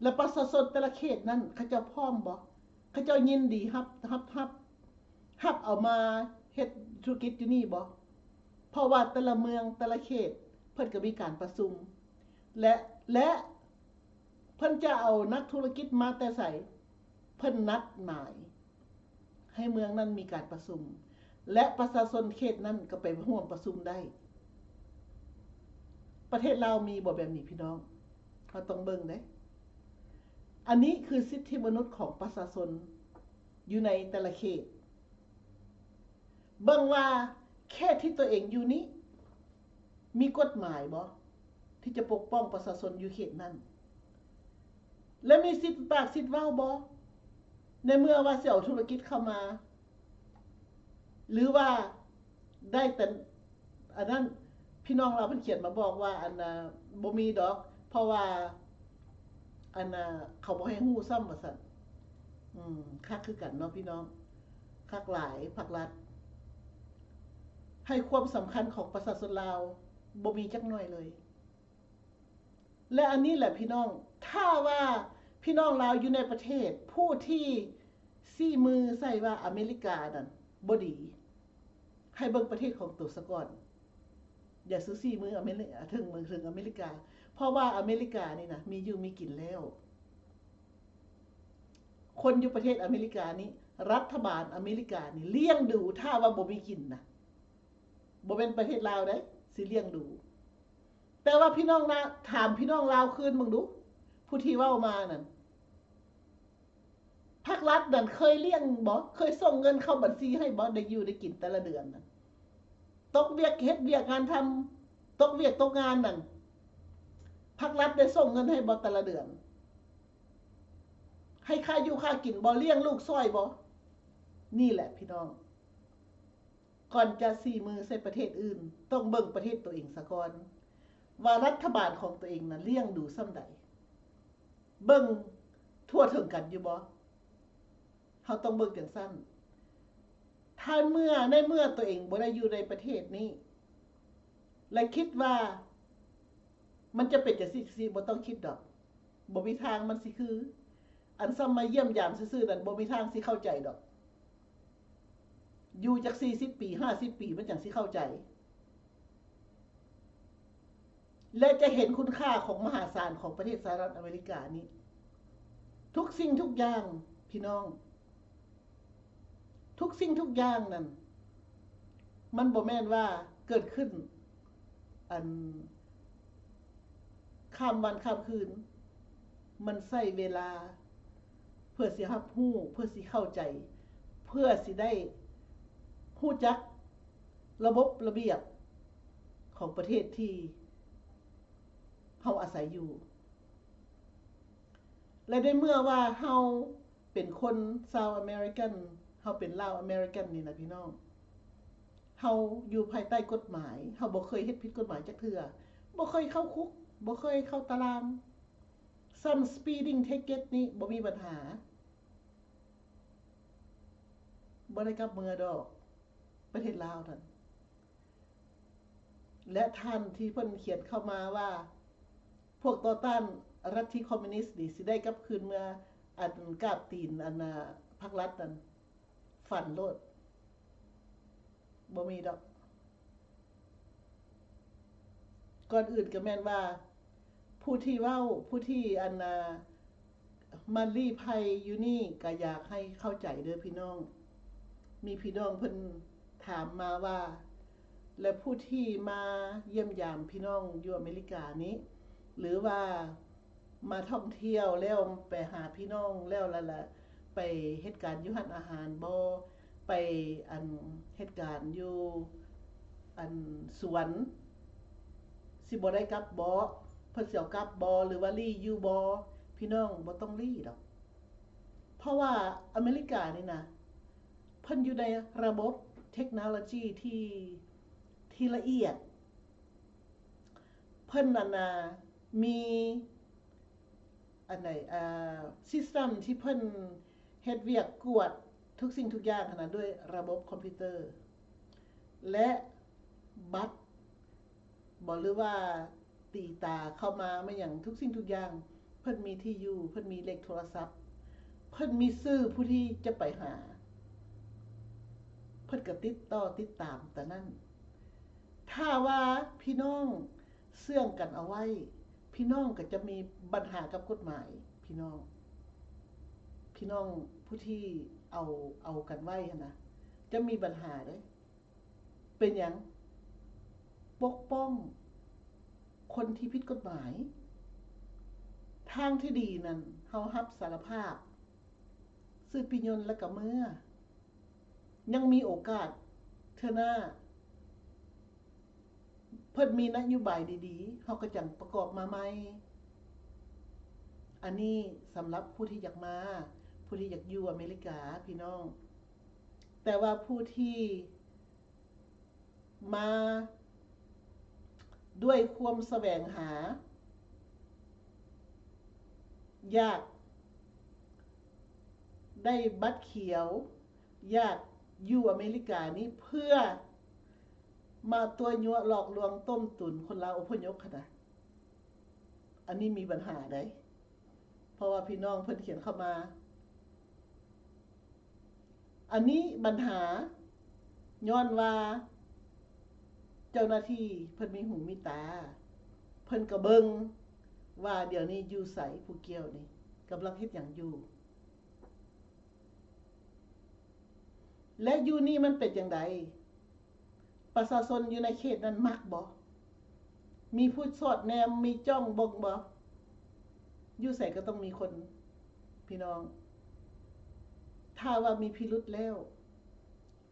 และประชาชนแต่ละเขตนั้นเขาเจ้าพร้อมบ่เขาเจ้ายินดีรับเอามาเฮ็ดธุรกิจอยู่นี่บ่เพราะว่าแต่ละเมืองแต่ละเขตเพิ่นก็มีการประชุมและเพิ่นจะเอานักธุรกิจมาแต่ไสเพิ่นนัดหมายให้เมืองนั้นมีการประชุมและประชาชนเขตนั้นก็ไปร่วมประชุมได้ประเทศลาวมีบ่แบบนี้พี่น้องเฮาต้องเบิ่งเด้อันนี้คือสิทธิมนุษย์ของประชาชนอยู่ในแต่ละเขตเบิ่งว่าเขตที่ตัวเองอยู่นี้มีกฎหมายบ่ที่จะปกป้องประชาชนอยู่เขตนั้นและมีสิทธิ์ปากสิทธิ์เว้าบ่ในเมื่อว่าสิเอาธุรกิจเข้ามาหรือว่าได้แต่อันนั้นพี่น้องเราเพิ่นเขียนมาบอกว่าบ่มีดอกเพราะว่าเขาบ่ให้ฮู้ซ้ำว่าซั่นคักคือกันเนาะพี่น้องคักหลายภาครัฐให้ความสำคัญของประชาชนลาวบ่มีจักหน่อยเลยและอันนี้แหละพี่น้องถ้าว่าพี่น้องลาวอยู่ในประเทศผู้ที่ซี่มือใส่ว่าอเมริกานั่นบ่ดีให้เบิ่งประเทศของตัวซะก่อนอย่าซื้อซี่มืออเมริกาถึงอเมริกาเพราะว่าอเมริกานี่นะมีอยู่มีกินแล้วคนอยู่ประเทศอเมริกานี้รัฐบาลอเมริกานี่เลี้ยงดูถ้าว่าบ่มีกินนะบ่เป็นประเทศลาวได้สิเลี้ยงดูแต่ว่าพี่น้องนะถามพี่น้องลาวคืนมึงดูผู้ที่เว้ามานั่นไผ ภาครัฐนั่นเคยเลี้ยงบ่เคยส่งเงินเข้าบัญชีให้บ่ได้อยู่ได้กินแต่ละเดือนนั่นตกเวียกเฮ็ดเวียกงานทำตกเวียกตกงานนั่นภาครัฐได้ส่งเงินให้บ่แต่ละเดือนให้ค่าอยู่ค่ากินบ่เลี้ยงลูกซอยบ่นี่แหละพี่น้องก่อนจะสี่มือใส่ประเทศอื่นต้องเบิ่งประเทศตัวเองซะก่อนว่ารัฐบาลของตัวเองน่ะเลี้ยงดูส่ำใดเบิ่งทั่วถึงกันอยู่บ่เฮาต้องเบิ่งจังซั่นถ้าในเมื่อตัวเองบ่ได้อยู่ในประเทศนี้และคิดว่ามันจะเป็นจังซี่บ่ต้องคิดดอกบ่มีทางมันสิคืออันซ้ำมาเยี่ยมยามซื่อๆนั่นบ่มีทางสิเข้าใจดอกอยู่จัก40 ปี50 ปีมันจังสิเข้าใจและจะเห็นคุณค่าของมหาศาลของประเทศสหรัฐอเมริกานี้ทุกสิ่งทุกอย่างพี่น้องทุกสิ่งทุกอย่างนั่นมันบ่แม่นว่าเกิดขึ้นอันข้ามวันข้ามคืนมันใช้เวลาเพื่อสิรับรู้เพื่อสิเข้าใจเพื่อสิได้รู้จักระบบระเบียบของประเทศที่เฮาอาศัยอยู่และได้เมื่อว่าเฮาเป็นคนชาวอเมริกันเฮาเป็นลาวอเมริกันนี่นะพี่น้องเฮาอยู่ภายใต้กฎหมายเฮาบ่เคยเฮ็ดผิดกฎหมายจักเทื่อบ่เคยเข้าคุกบ่เคยเข้าตาราง some speeding ticket นี่บ่มีปัญหาบ่ได้กลับเมือดอกประเทศลาวนั่นและท่านที่เพิ่นเขียนเข้ามาว่าพวกต่อต้านรัฐที่คอมมิวนิสต์นี่สิได้กลับคืนเมื่ออันกาบตีนอันพรรครัฐนั่นฝันโลดบ่มีดอกก่อนอื่นก็แม่นว่าผู้ที่เว้าผู้ที่อันมาลี้ภัยอยู่นี่ก็อยากให้เข้าใจเด้อพี่น้องมีพี่น้องเพิ่นถามมาว่าและผู้ที่มาเยี่ยมยามพี่น้องอยู่อเมริกานี้หรือว่ามาท่องเที่ยวแล้วไปหาพี่น้องแล้วล่ะไปเฮ็ดการอยู่ร้านอาหารบ่ไปอันเฮ็ดการอยู่อันสวนสิบ่ได้กลับบ่เพิ่นสิเอากลับบ่หรือว่าลี้อยู่บ่พี่น้องบ่ต้องลี้ดอกเพราะว่าอเมริกานี่นะเพิ่นอยู่ในระบบเทคโนโลยีที่ละเอียดเพิ่นนั่นน่ะมีอันไหนซิสเต็มที่เพิ่นเฮ็ดเวียกกวดทุกสิ่งทุกอย่างขนาดด้วยระบบคอมพิวเตอร์และบัตรบ่หรือว่าตีตาเข้ามาไม่อย่างทุกสิ่งทุกอย่างเพิ่นมีที่อยู่เพิ่นมีเลขโทรศัพท์เพิ่นมีชื่อผู้ที่จะไปหาเพิ่นก็ติดต่อติดตามแต่นั้นถ้าว่าพี่น้องเสื่องกันเอาไว้พี่น้องก็จะมีปัญหากับกฎหมายพี่น้องผู้ที่เอากันไว้นะจะมีปัญหาเด้เป็นหยังปกป้องคนที่ผิดกฎหมายทางที่ดีนั่นเฮารับสารภาพซื้อปิยนต์แล้วก็เมื่อยังมีโอกาสเทื่อหน้าเพิ่นมีนโยบายดีๆเฮาก็จังประกอบมาใหม่อันนี้สำหรับผู้ที่อยากมาผู้ที่อยากอยู่อเมริกาพี่น้องแต่ว่าผู้ที่มาด้วยความแสวงหาอยากได้บัตรเขียวอยากอยู่อเมริกานี้เพื่อมาตัวยั่วหลอกลวงต้มตุ๋นคนลาวอพยพขนาดอันนี้มีปัญหาได้เพราะว่าพี่น้องเพิ่นเขียนเข้ามาอันนี้ปัญหาย้อนว่าเจ้าหน้าที่เพิ่นมีหูมีตาเพิ่นก็เบิ่งว่าเดี๋ยวนี้อยู่ไสผู้เกี่ยวนี่กำลังเฮ็ดหยังอยู่และอยู่นี่มันเป็นจังไดประชาชนอยู่ในเขตนั้นมักบ่มีผู้สอดแนมมีจ้องเบิ่งบ่อยู่ไสก็ต้องมีคนพี่น้อง ถ้าว่ามีพิรุธแล้ว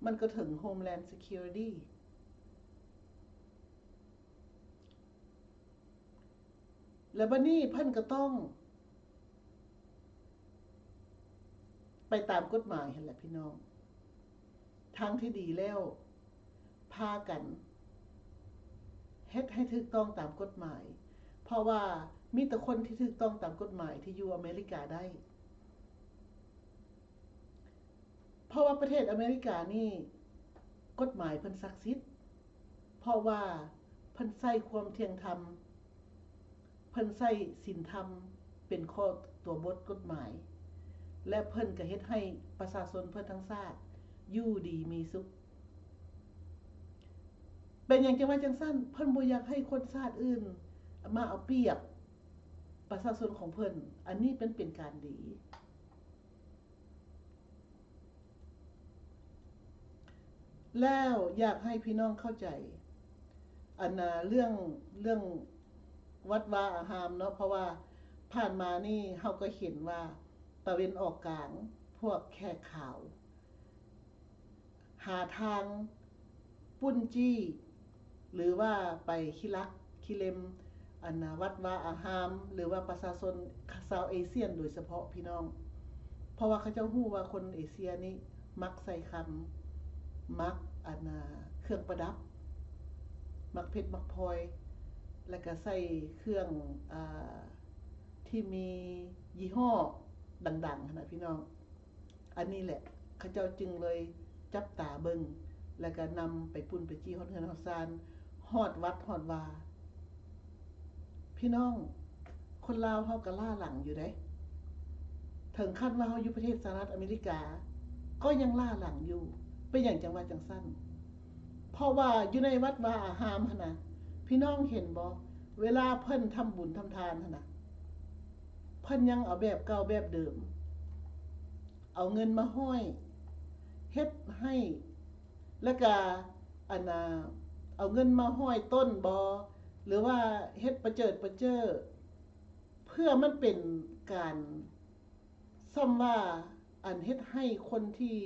มันก็ถึง Homeland Security แล้วบัดนี้เพิ่นก็ต้องไปตามกฎหมายหั่นแหละพี่น้องทางที่ดีแล้วพากันเฮ็ดให้ถูกต้องตามกฎหมายเพราะว่ามีแต่คนที่ถูกต้องตามกฎหมายที่อยู่อเมริกาได้เพราะว่าประเทศอเมริกานี่กฎหมายเพิ่นศักดิ์สิทธิ์เพราะว่าเพิ่นใช้ความเที่ยงธรรมเพิ่นใช้ศีลธรรมเป็นข้อตัวบทกฎหมายและเพิ่นก็เฮ็ดให้ประชาชนเพิ่นทั้งชาติอยู่ดีมีสุขเป็นหยังจังว่าจังซั่นเพิ่นบ่อยากให้คนชาติอื่นมาเอาเปรียบประชาชนของเพิ่นอันนี้เป็นการดีแล้วอยากให้พี่น้องเข้าใจอันน่ะเรื่องวัดวาอารามเนาะเพราะว่าผ่านมานี่เฮาก็เห็นว่าตะเวนออกกลางพวกแขกขาวหาทางปุ้นจี้หรือว่าไปคิลักคิเลมอันน่ะวัดวาอารามหรือว่าประชาชนชาวเอเชียนโดยเฉพาะพี่น้องเพราะว่าเขาเจ้าฮู้ว่าคนเอเชียนี่มักใส่คำมักอันน่ะเครื่องประดับมักเพชรมักพลอยแล้วก็ใส่เครื่องอ่าที่มียี่ห้อดังๆนะพี่น้องอันนี้แหละเขาเจ้าจึงเลยจับตาเบิ่งแล้วก็นำไปปุ่นไปจี้ฮอดเฮือนฮอดซานฮอดวัดฮอดวาพี่น้องคนลาวเฮาก็ล่าหลังอยู่เด้ถึงขั้นว่าเฮาอยู่ประเทศสหรัฐอเมริกาก็ยังล่าหลังอยู่เป็นหยังจังว่าจังซั่นเพราะว่าอยู่ในวัดวาอารามหั่นน่ะพี่น้องเห็นบ่เวลาเพิ่นทำบุญทำทานหั่นน่ะเพิ่นยังเอาแบบเก่าแบบเดิมเอาเงินมาห้อยเฮ็ดให้แล้วก็อันน่ะเอาเงินมาห้อยต้นบ่หรือว่าเฮ็ดประเจิดประเจ้อเพื่อมันเป็นการซ่อมว่าอันเฮ็ดให้คนที่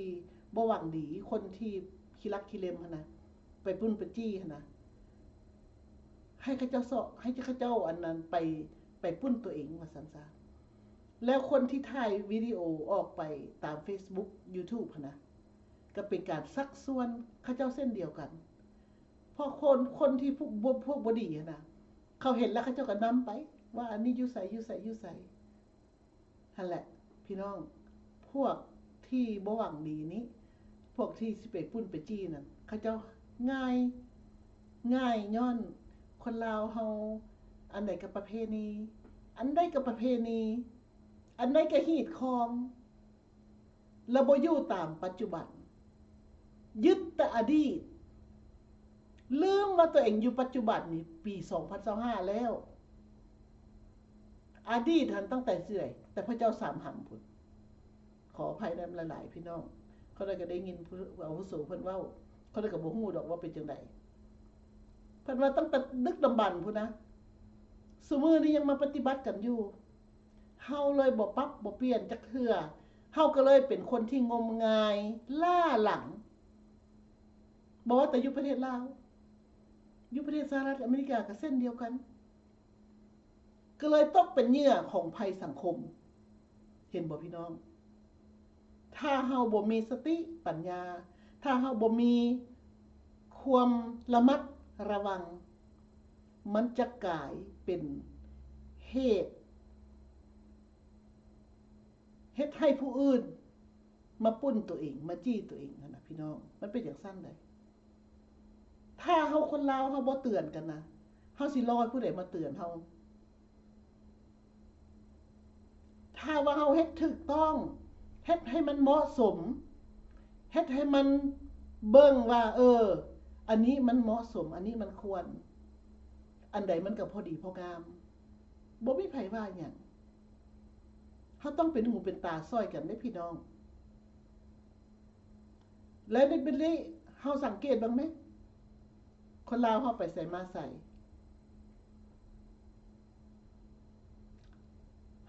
บ่หวังดีคนที่ขี้รักขี้เลมหั่นน่ะไปปุ้นไปจี้หั่นน่ะให้เขาเจ้าให้เขาเจ้าอันนั้นไปปุ้นตัวเองว่าซั่นซะแล้วคนที่ถ่ายวิดีโอออกไปตาม Facebook YouTube หั่นน่ะก็เป็นการซักซ้วนเขาเจ้าเส้นเดียวกันเพราะคนที่พวกบ่ดีหั่นน่ะเขาเห็นแล้วเขาเจ้าก็นำไปว่าอันนี้อยู่ไสอยู่ไสอยู่ไสหั่นแหละพี่น้องพวกที่บ่หวังดีนี้พวกที่สิไปปุ้นไปจี้นั่นเขาเจ้าง่ายง่ายย้อนคนลาวเฮาอันใดก็ประเพณีอันใดก็ประเพณีอันใดก็ฮีดคองแล้วบ่อยู่ตามปัจจุบันยึดแต่อดีตลืมว่าตัวเองอยู่ปัจจุบันนี่ปี2025แล้วอดีตหันตั้งแต่เสื่อยแต่พระเจ้าสามหำพุ่นขออภัยนำหลายๆพี่น้องเขาได้ก็ได้ยินผู้อาวุโสเพิ่นเว้าเขาได้ก็บ่ฮู้ดอกว่าเป็นจังได๋เพิ่นว่าตั้งแต่ดึกดำบรรพ์พุ่นนะซุมื้อนี้ยังมาปฏิบัติกันอยู่เฮาเลยบ่ปรับบ่เปลี่ยนจักเทื่อเฮาก็เลยเป็นคนที่งมงายล่าหลังบ่ว่าแต่อยู่ประเทศลาวอยู่ประเทศสหรัฐอเมริกาก็เส้นเดียวกันก็เลยตกเป็นเหยื่อของภัยสังคมเห็นบ่พี่น้องถ้าเฮาบ่มีสติปัญญาถ้าเฮาบ่มีความระมัดระวังมันจะกลายเป็นเหตุเฮ็ดให้ผู้อื่นมาปุ้นตัวเองมาจี้ตัวเองนั่นน่ะพี่น้องมันเป็นจังซั่นได้ถ้าเฮาคนลาวเฮาบ่เตือนกันนะเฮาสิรอให้ผู้ใดมาเตือนเฮาถ้าว่าเฮาเฮ็ดถูกต้องเฮ็ดให้มันเหมาะสมเฮ็ดให้มันเบิ่งว่าอันนี้มันเหมาะสมอันนี้มันควรอันใดมันก็พอดีพองามบ่มีไผว่าหยังเฮาต้องเป็นหูเป็นตาช่วยกันเด้อพี่น้องและในบัดนี้เฮาสังเกตบ้างมั้ยคนลาวเฮาไปไสมาไส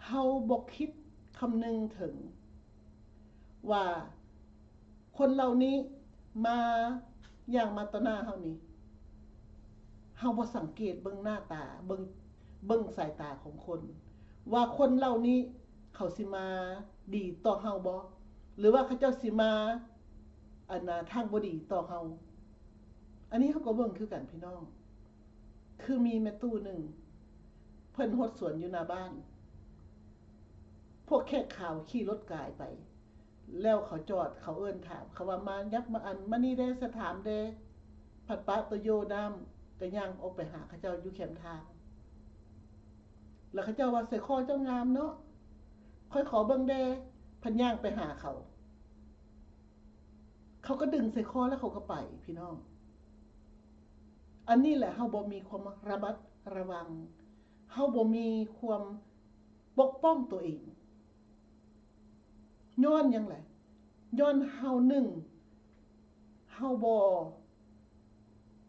เฮาบ่คิดคำนึงถึง ว่าคนเหล่านี้มาอย่างมาต่อหน้าเฮานี่เฮาบ่สังเกตเบิ่งหน้าตาเบิ่งสายตาของคนว่าคนเหล่านี้เขาสิมาดีต่อเฮาบ่หรือว่าเขาเจ้าสิมาทางบ่ดีต่อเฮาอันนี้เฮาก็เบิ่งคือกันพี่น้องคือมีแม่ตู้หนึ่งเพิ่นฮดสวนอยู่หน้าบ้านพวกแขกข่าวขี่รถกายไปแล้วเขาจอดเขาเอิ้นถามเขาว่ามายับมานี่ได้สถามเด้ผัดปะตะโยน้ำก็ย่างออกไปหาเขาเจ้าอยู่แคมทางแล้วเขาเจ้าว่าใส่คอเจ้างามเนาะค่อยขอเบิ่งแดพันย่างไปหาเขาก็ดึงใส่คอแล้วเขาก็ไปพี่น้องอันนี้แหละเฮาบ่มีความระมัดระวังเฮาบ่มีความปกป้องตัวเองย้อนหยังไงย้อนเฮาหนึ่งเฮา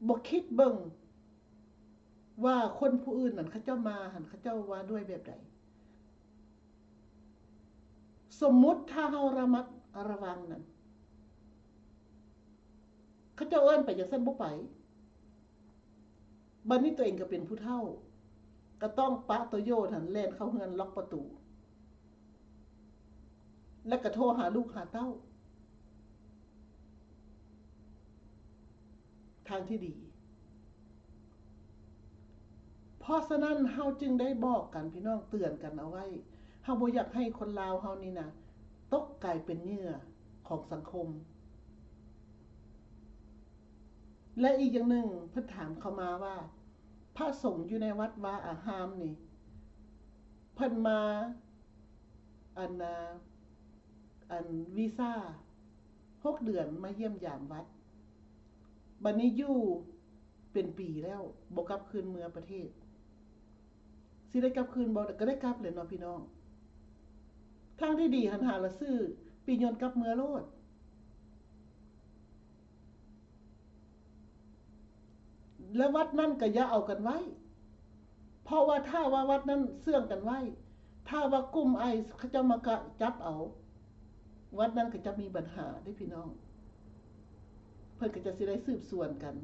บ่คิดเบิ่งว่าคนผู้อื่นนั่นเขาเจ้ามาหันเขาเจ้าว่าด้วยแบบใดสมมุติถ้าเฮาระมัดระวังนั่นเขาเจ้าเอิ้นไปจังซั่นบ่ไปบัดนี้ตัวเองก็เป็นผู้เฒ่าก็ต้องปะตัวโยหันแล่นเข้าเฮือนล็อกประตูแล้วก็โทรหาลูกหาเต้าทางที่ดีเพราะฉะนั้นเฮาจึงได้บอกกันพี่น้องเตือนกันเอาไว้เฮาบ่อยากให้คนลาวเฮานี่นะตกกลายเป็นเหยื่อของสังคมและอีกอย่างหนึ่งเพิ่นถามเข้ามาว่าพระสงฆ์อยู่ในวัดวาอารามนี่เพิ่นมาอันวีซ่า6 เดือนมาเยี่ยมยามวัดบัดนี้อยู่เป็นปีแล้วบ่กลับคืนเมืองประเทศสิได้กลับคืนบ่ก็ได้กลับเลยเนาะพี่น้องทางที่ดีหันหาละซื้อปียนต์กลับเมืองโลดแล้ววัดนั้นก็อย่าเอากันไว้เพราะว่าถ้าว่าวัดนั้นเสื่องกันไว้ถ้าว่ากลุ่มเขาจะมากะจับเอาวัดนั้นก็จะมีปัญหาได้พี่น้องเพิ่นก็จะสิได้สืบสวนกัน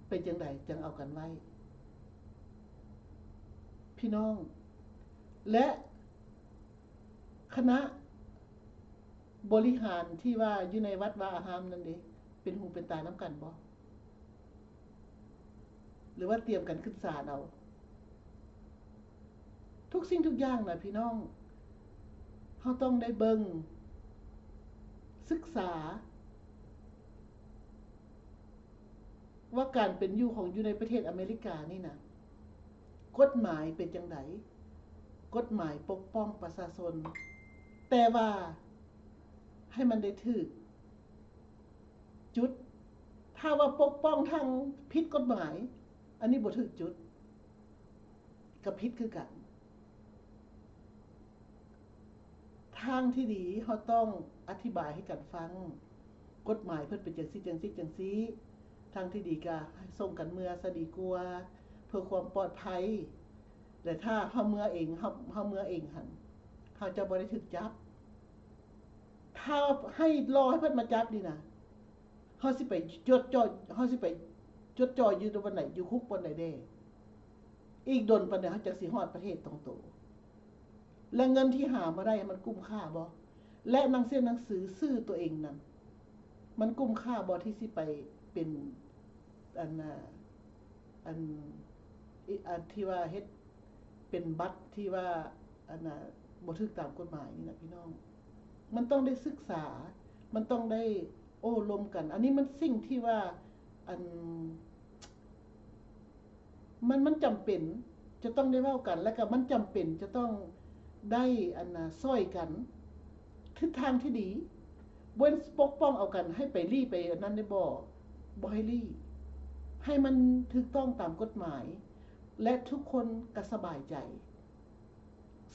เป็นจังไดจังเอากันไว้พี่น้องและคณะบริหารที่ว่าอยู่ในวัดวาอารามนั่นเด้เป็นหูเป็นตาน้ำกันบ่หรือว่าเตรียมกันขึ้นศาลเอาทุกสิ่งทุกอย่างนะพี่น้องเฮาต้องได้เบิ่งศึกษาว่าการเป็นอยู่ของอยู่ในประเทศอเมริกานี่นะกฎหมายเป็นจังไดกฎหมายปกป้องประชาชนแต่ว่าให้มันได้ถูกจุดถ้าว่าปกป้องทางผิดกฎหมายอันนี้บ่ถูกจุดก็ผิดคือกันทางที่ดีเฮาต้องอธิบายให้กันฟังกฎหมายเพิ่นเป็นจังซี่จังซี่จังซี่ทางที่ดีก็ส่งกันเมือซะดีกว่าเพื่อความปลอดภัยแต่ถ้าเฮาเมือเองเฮาเมือเองหั่นเฮาจะบ่ได้ถูกจับถ้าให้รอให้เพิ่นมาจับนี่นะเฮาสิไปจดจ่อเฮาสิไปจดจ่ออยู่ตรงวันไหนอยู่คุกวันไหนเด้อีกดนปานใดเฮาจักสิฮอดประเทศตรงโตและเงินที่หามาได้มันคุ้มค่าบ่และหนังสือซื้อตัวเองนั่นมันคุ้มค่าบ่ที่สิไปเป็นอันที่ว่าเฮ็ดเป็นบัตรที่ว่าบ่ถูกตามกฎหมายนี่นะพี่น้องมันต้องได้ศึกษามันต้องได้โอ้ลมกันอันนี้มันสิ่งที่ว่ามันจำเป็นจะต้องได้เว้ากันแล้วก็มันจำเป็นจะต้องได้ช่วยกันทิศทางที่ดีบ่ปกป้องเอากันให้ไปลี้ไปอันนั้นได้บ่ให้ลี้ให้มันถูกต้องตามกฎหมายและทุกคนก็สบายใจ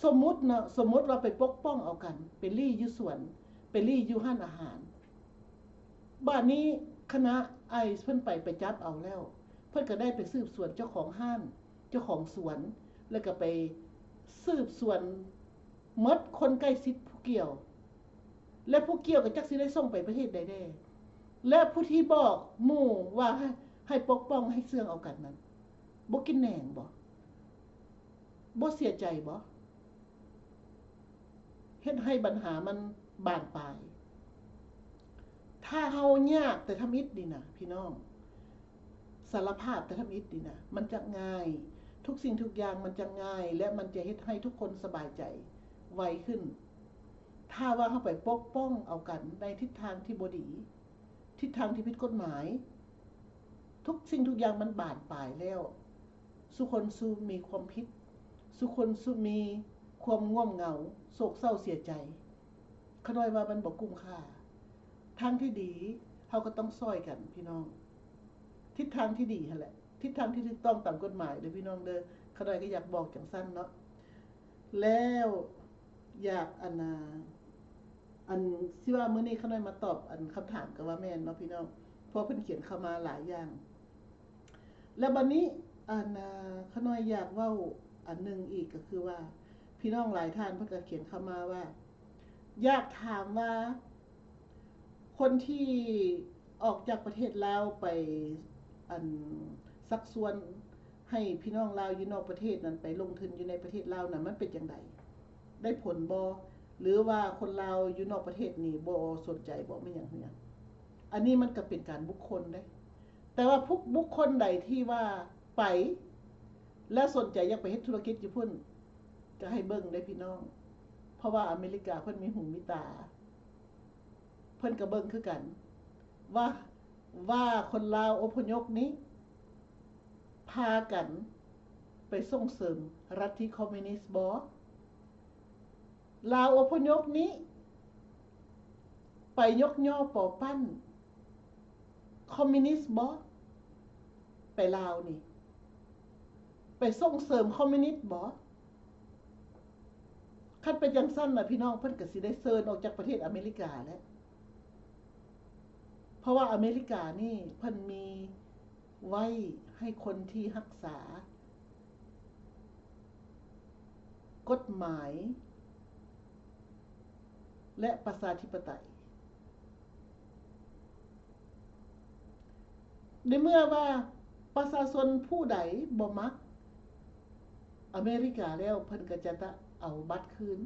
สมมุติว่าไปปกป้องเอากันไปลี้อยู่สวนไปลี้อยู่ร้านอาหารบ้านนี้คณะเพิ่นไปจับเอาแล้วเพิ่นก็ได้ไปสืบสวนเจ้าของห้านเจ้าของสวนแล้วก็ไปสืบสวนหมดคนใกล้ชิดผู้เกี่ยว และผู้เกี่ยวกับจักสิได้ส่งไปประเทศใดแน่และผู้ที่บอกหมู่ว่าให้ปกป้องให้เสื่องเอากันนั้นบ่กินแหนงบ่เสียใจบ่เฮ็ดให้ปัญหามันบานปลายถ้าเฮายากแต่ทำอิฐดีนะพี่น้องสารภาพแต่ทำอิฐดีนะมันจะง่ายทุกสิ่งทุกอย่างมันจะง่ายและมันจะเฮ็ดให้ทุกคนสบายใจไวขึ้นถ้าว่าเฮาไปปกป้องเอากันในทิศทางที่บ่ดีทิศทางที่ผิดกฎหมายทุกสิ่งทุกอย่างมันบานปลายแล้วสุคนสู้มีความผิดสุคนสู้มีความง่วงเหงาโศกเศร้าเสียใจขน้อยว่ามันบ่คุ้มค่าทางที่ดีเฮาก็ต้องซอยกันพี่น้องทิศทางที่ดีหั่นแหละทิศทางที่ถูกต้องตามกฎหมายเด้อพี่น้องเด้อขน้อยก็อยากบอกจังซั่นเนาะแล้วอยากอันสิว่ามื้อนี้ขน้อยมาตอบอันคำถามก็ว่าแม่นเนาะพี่น้องเพราะเพิ่นเขียนเข้ามาหลายอย่างแล้วบัดนี้ขน้อยอยากเว้าอันนึงอีกก็คือว่าพี่น้องหลายท่านเพิ่นก็เขียนเข้ามาว่าอยากถามว่าคนที่ออกจากประเทศลาวไปอันสักส่วนให้พี่น้องลาวอยู่นอกประเทศนั้นไปลงทุนอยู่ในประเทศลาวนั้นมันเป็นจังไดได้ผลบ่หรือว่าคนลาวอยู่นอกประเทศนี่บ่สนใจบ่แม่นหยังเนี่ยอันนี้มันก็เป็นการบุคคลเด้แต่ว่าพวกบุคคลใดที่ว่าไปและสนใจอยากไปเฮ็ดธุรกิจอยู่พุ่นก็ให้เบิ่งได้พี่น้องเพราะว่าอเมริกาเพิ่นมีหูมีตาเพิ่นก็เบิ่งคือกันว่าคนลาวอพยพนี้พากันไปส่งเสริมรัฐที่คอมมิวนิสต์บ่ลาวอพยพนี้ไปยกย่อปอปั้นคอมมิวนิสต์บ่ไปลาวนี่ไปส่งเสริมคอมมิวนิสต์บ่คันไปจังซั่นน่ะพี่น้องเพิ่นก็สิได้เชิญออกจากประเทศอเมริกาแล้วเพราะว่าอเมริกานี่เพิ่นมีไว้ให้คนที่รักษากฎหมายและประชาธิปไตยในเมื่อว่าประชาชนผู้ใดบ่มักอเมริกาแล้วเพิ่นก็จะเอาบัตรคืน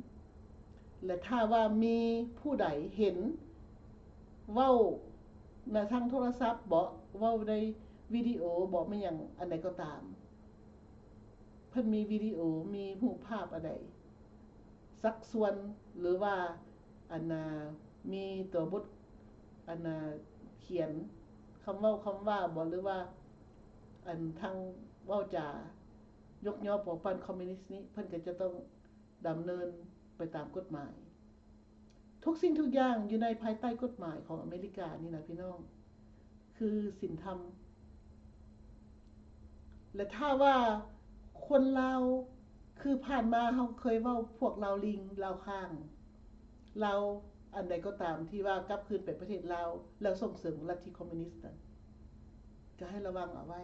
และถ้าว่ามีผู้ใดเห็นเว้าในทางโทรศัพท์บ่เว้าในวิดีโอบ่แม่นหยังอันใดก็ตามเพิ่นมีวิดีโอมีรูปภาพอันใดสักส่วนหรือว่ามีตัวบทเขียนคำเว้าคำว่าบ่หรือว่าทางเว้าจายกย่อปอปั้นคอมมิวนิสต์นี้เพิ่นก็จะต้องดำเนินไปตามกฎหมายทุกสิ่งทุกอย่างอยู่ในภายใต้กฎหมายของอเมริกานี่นะพี่น้องคือศีลธรรมและถ้าว่าคนลาวคือผ่านมาเฮาเคยเว้าพวกลาวลิงลาวข้างลาวอันใดก็ตามที่ว่ากลับคืนไปประเทศลาวแล้วส่งเสริมลัทธิคอมมิวนิสต์นั้นก็ให้ระวังเอาไว้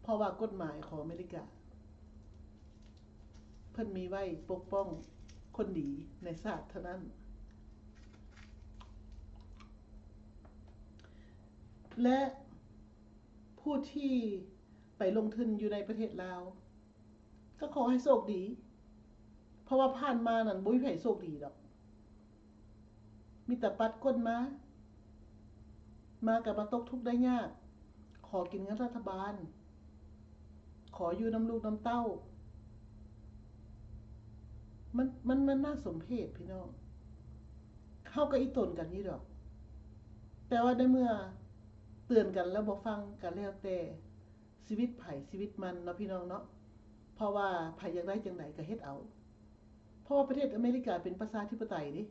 เพราะว่ากฎหมายของอเมริกาเพิ่นมีไว้ปกป้องคนดีในชาติเท่านั้นและผู้ที่ไปลงทุนอยู่ในประเทศลาวก็ขอให้โชคดีเพราะว่าผ่านมานั่นบ่มีไผโชคดีดอกมีแต่ปัดก้นมาก็มาตกทุกข์ได้ยากขอกินเงินรัฐบาลขออยู่นำลูกนำเต้ามันน่าสมเพชพี่น้องเฮาก็อีตนกันนี่ดอกแต่ว่าในเมื่อเตือนกันแล้วบ่ฟังก็แล้วแต่ชีวิตไผชีวิตมันเนาะพี่น้องเนาะเพราะว่าไผอยากได้จังได๋ก็เฮ็ดเอาเพราะว่าประเทศอเมริกาเป็นประชาธิปไตยดิ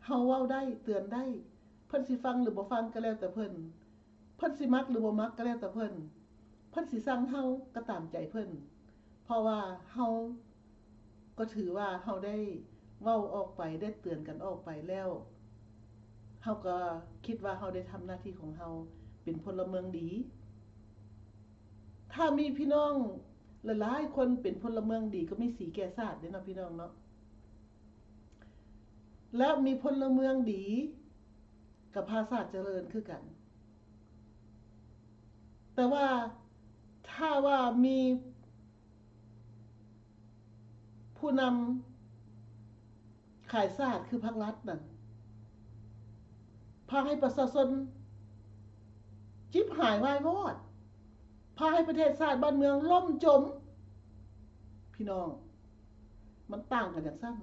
เฮาเว้าได้เตือนได้เพิ่นสิฟังหรือบ่ฟังก็แล้วแต่เพิ่นสิมักหรือบ่มักก็แล้วแต่เพิ่นสิสั่งเฮาก็ตามใจเพิ่นเพราะว่าเฮาก็ถือว่าเฮาได้เว้าออกไปได้เตือนกันออกไปแล้วเฮาก็คิดว่าเฮาได้ทำหน้าที่ของเฮาเป็นพลเมืองดีถ้ามีพี่น้อง หลายๆคนเป็นพลเมืองดีก็มีสีแก่ชาติเด้เนาะพี่น้องเนาะและมีพลเมืองดีกับพาชาติเจริญคือกันแต่ว่าถ้าว่ามีผู้นำขายชาติคือพรรครัฐนั่นพาให้ประชาชนจิบหายวายวอดพาให้ประเทศชาติบ้านเมืองล่มจมพี่น้องมันต่างกันอย่างสั้น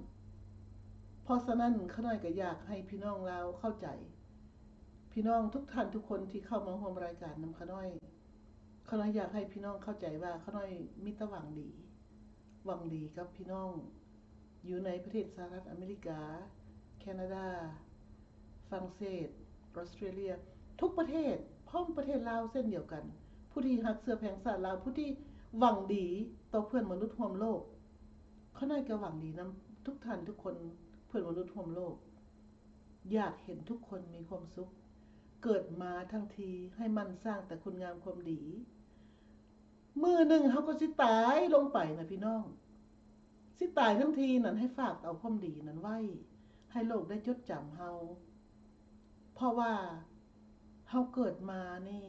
เพราะฉะนั้นข้าน้อยก็อยากให้พี่น้องเราเข้าใจพี่น้องทุกท่านทุกคนที่เข้ามาร่วมรายการนำข้าน้อยอยากให้พี่น้องเข้าใจว่าข้าน้อยมีแต่หวังดีกับพี่น้องอยู่ในประเทศสหรัฐอเมริกาแคนาดาฝรั่งเศสออสเตรเลียทุกประเทศพร้อมประเทศลาวเส้นเดียวกันผู้ที่รักเสื้อแพงชาติลาวผู้ที่หวังดีต่อเพื่อนมนุษย์ร่วมโลกข้าน้อยก็หวังดีนำทุกท่านทุกคนเพื่อนมนุษย์ร่วมโลกอยากเห็นทุกคนมีความสุขเกิดมาทั้งทีให้มันสร้างแต่คุณงามความดีมือหนึ่งเขาก็สิตายลงไปนะพี่น้องสิตายทั้งทีนั้นให้ฝากเอาความดีนั้นไว้ให้โลกได้จดจำเฮาเพราะว่าเฮาเกิดมานี่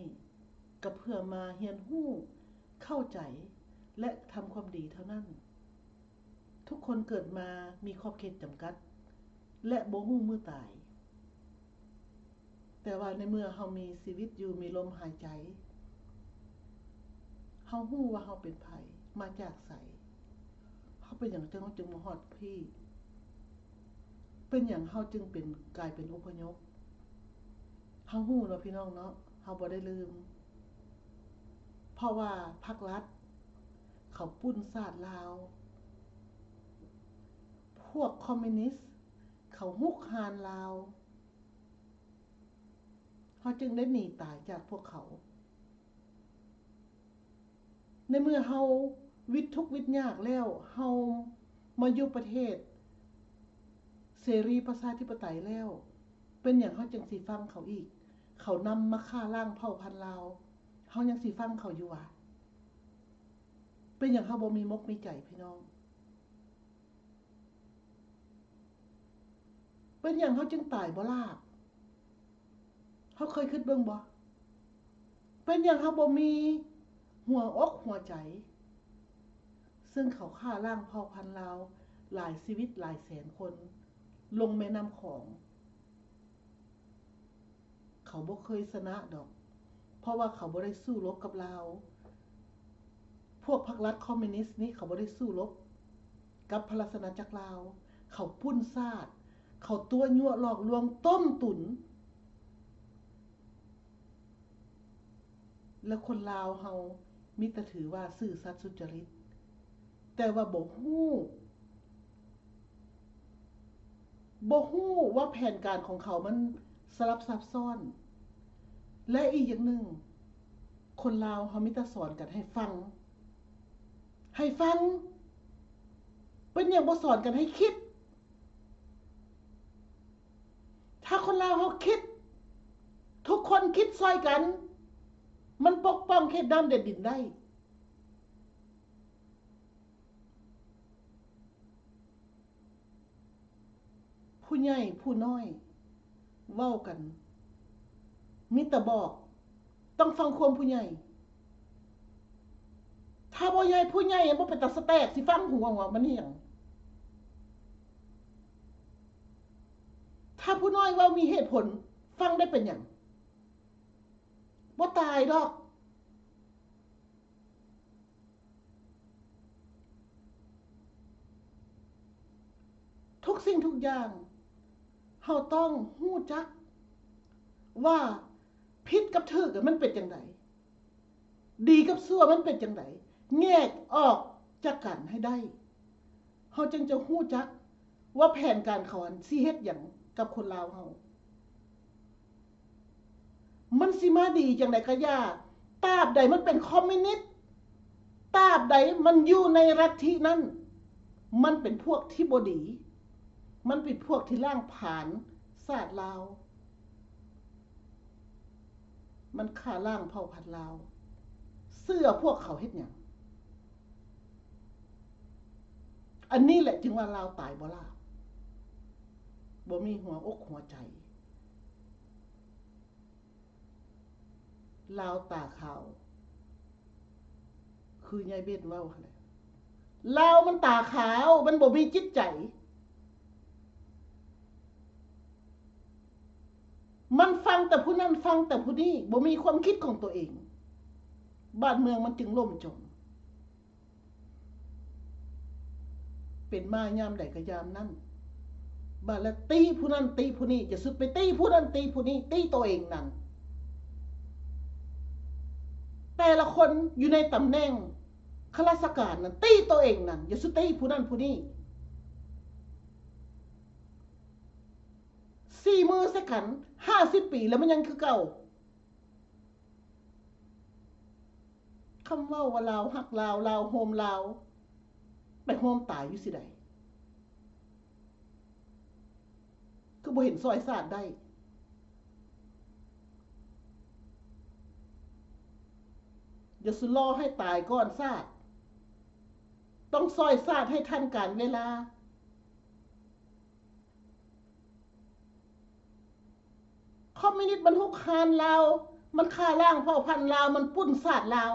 ก็เพื่อมาเรียนรู้เข้าใจและทำความดีเท่านั้นทุกคนเกิดมามีขอบเขตจำกัดและบ่ฮู้มื้อตายแต่ว่าในเมื่อเฮามีชีวิตอยู่มีลมหายใจเฮาฮู้ว่าเฮาเป็นไผมาจากไสเฮาเป็นหยังจึงมาฮอดพี่เป็นหยังเฮาจึงเป็นกลายเป็นอพยพเฮาฮู้เนาะพี่น้องเนาะเฮาบ่ได้ลืมเพราะว่าพรรครัฐเขาปุ้นชาติลาวพวกคอมมิวนิสต์เขาฮุกฮานลาวเฮาจึงได้หนีตายจากพวกเขาในเมื่อเฮาวิตทุกข์วิตยากแล้วเฮามาอยู่ประเทศเสรีประชาธิปไตยแล้วเป็นหยังเฮาจึงสิฟังเขาอีกเขานำมาฆ่าล้างเผ่าพันธุ์ลาวเฮายังสิฟังเขาอยู่วะเป็นหยังเฮาบ่มีมกมีใจพี่น้องเป็นหยังเฮาจึงตายบ่ลาบเฮาเคยคิดเบิ่งบ่เป็นหยังเฮาบ่มีหัวอกหัวใจซึ่งเขาฆ่าล้างเผ่าพันธุ์ลาวหลายชีวิตหลายแสนคนลงแม่น้ำของเขาบ่เคยชนะดอกเพราะว่าเขาบ่ได้สู้รบกับลาวพวกพรรครัฐคอมมิวนิสต์นี่เขาบ่ได้สู้รบกับพระราชอาณาจักรลาวเขาปุ้นชาติเขาตัวยั่วหลอกลวงต้มตุ๋นและคนลาวเฮามีแต่ถือว่าซื่อสัตย์สุจริตแต่ว่าบ่ฮู้ว่าแผนการของเขามันสลับซับซ้อนและอีกอย่างหนึ่งคนลาวเฮามีแต่สอนกันให้ฟังเป็นหยังบ่สอนกันให้คิดถ้าคนลาวเฮาคิดทุกคนคิดช่วยกันมันปกป้องเขตน้ำแดนดินได้ผู้ใหญ่ผู้น้อยเว้ากันมีแต่บอกต้องฟังความผู้ใหญ่ถ้าบ่ใหญ่ผู้ใหญ่บ่เป็นตาสแตกสิฟังหูว่ามันเหี่ยงถ้าผู้น้อยเว้ามีเหตุผลฟังได้เป็นหยังบ่ตายดอกทุกสิ่งทุกอย่างเฮาต้องฮู้จักว่าผิดกับถูกมันเป็นจังได๋ดีกับชั่วมันเป็นจังได๋แยกออกจากกันให้ได้เฮาจึงจะฮู้จักว่าแผนการเขาสิเฮ็ดหยังกับคนลาวเฮามันสิมาดีจังได๋ก็ย่าตราบใดมันเป็นคอมมิวนิสต์ตราบใดมันอยู่ในลัทธินั้นมันเป็นพวกที่บ่ดีมันเป็นพวกที่ล้างผลาญชาติลาวมันฆ่าล้างเผ่าพันธุ์ลาวเสื้อพวกเขาเฮ็ดหยัง อันนี้แหละจึงว่าลาวตายบ่ลาวบ่มีหัวอกหัวใจลาวตาขาวคือยายเบ็ดเว้าอะไรลาวมันตาขาวมันบ่มีจิตใจมันฟังแต่ผู้นั้นฟังแต่ผู้นี้บ่มีความคิดของตัวเองบ้านเมืองมันจึงล่มจมเป็นมายามใดก็ยามนั้นบาดแล้วตีผู้นั้นตีผู้นี้จะสุดไปตีผู้นั้นตีผู้นี้ตีตัวเองนั่นแต่ละคนอยู่ในตำแหน่งข้าราชการนั่นตีตัวเองนั่นอย่าสุดตีผู้นั้นผู้นี้4 มือสักขัน50 ปีแล้วมันยังคือเก่าคำว่าลาวหักลาวลาวโฮมลาวไปโฮมตายอยู่สิใดก็บ่เห็นซอยศาสตร์ได้อย่าสุล่อให้ตายก่อนศาสตร์ต้องซอยศาสตร์ให้ทันการเวลาคอมมิวนิสต์มันหุกคานลาวมันฆ่าล้างเผ่าพันธุ์ลาวมันปุ้นศาสตร์ลาว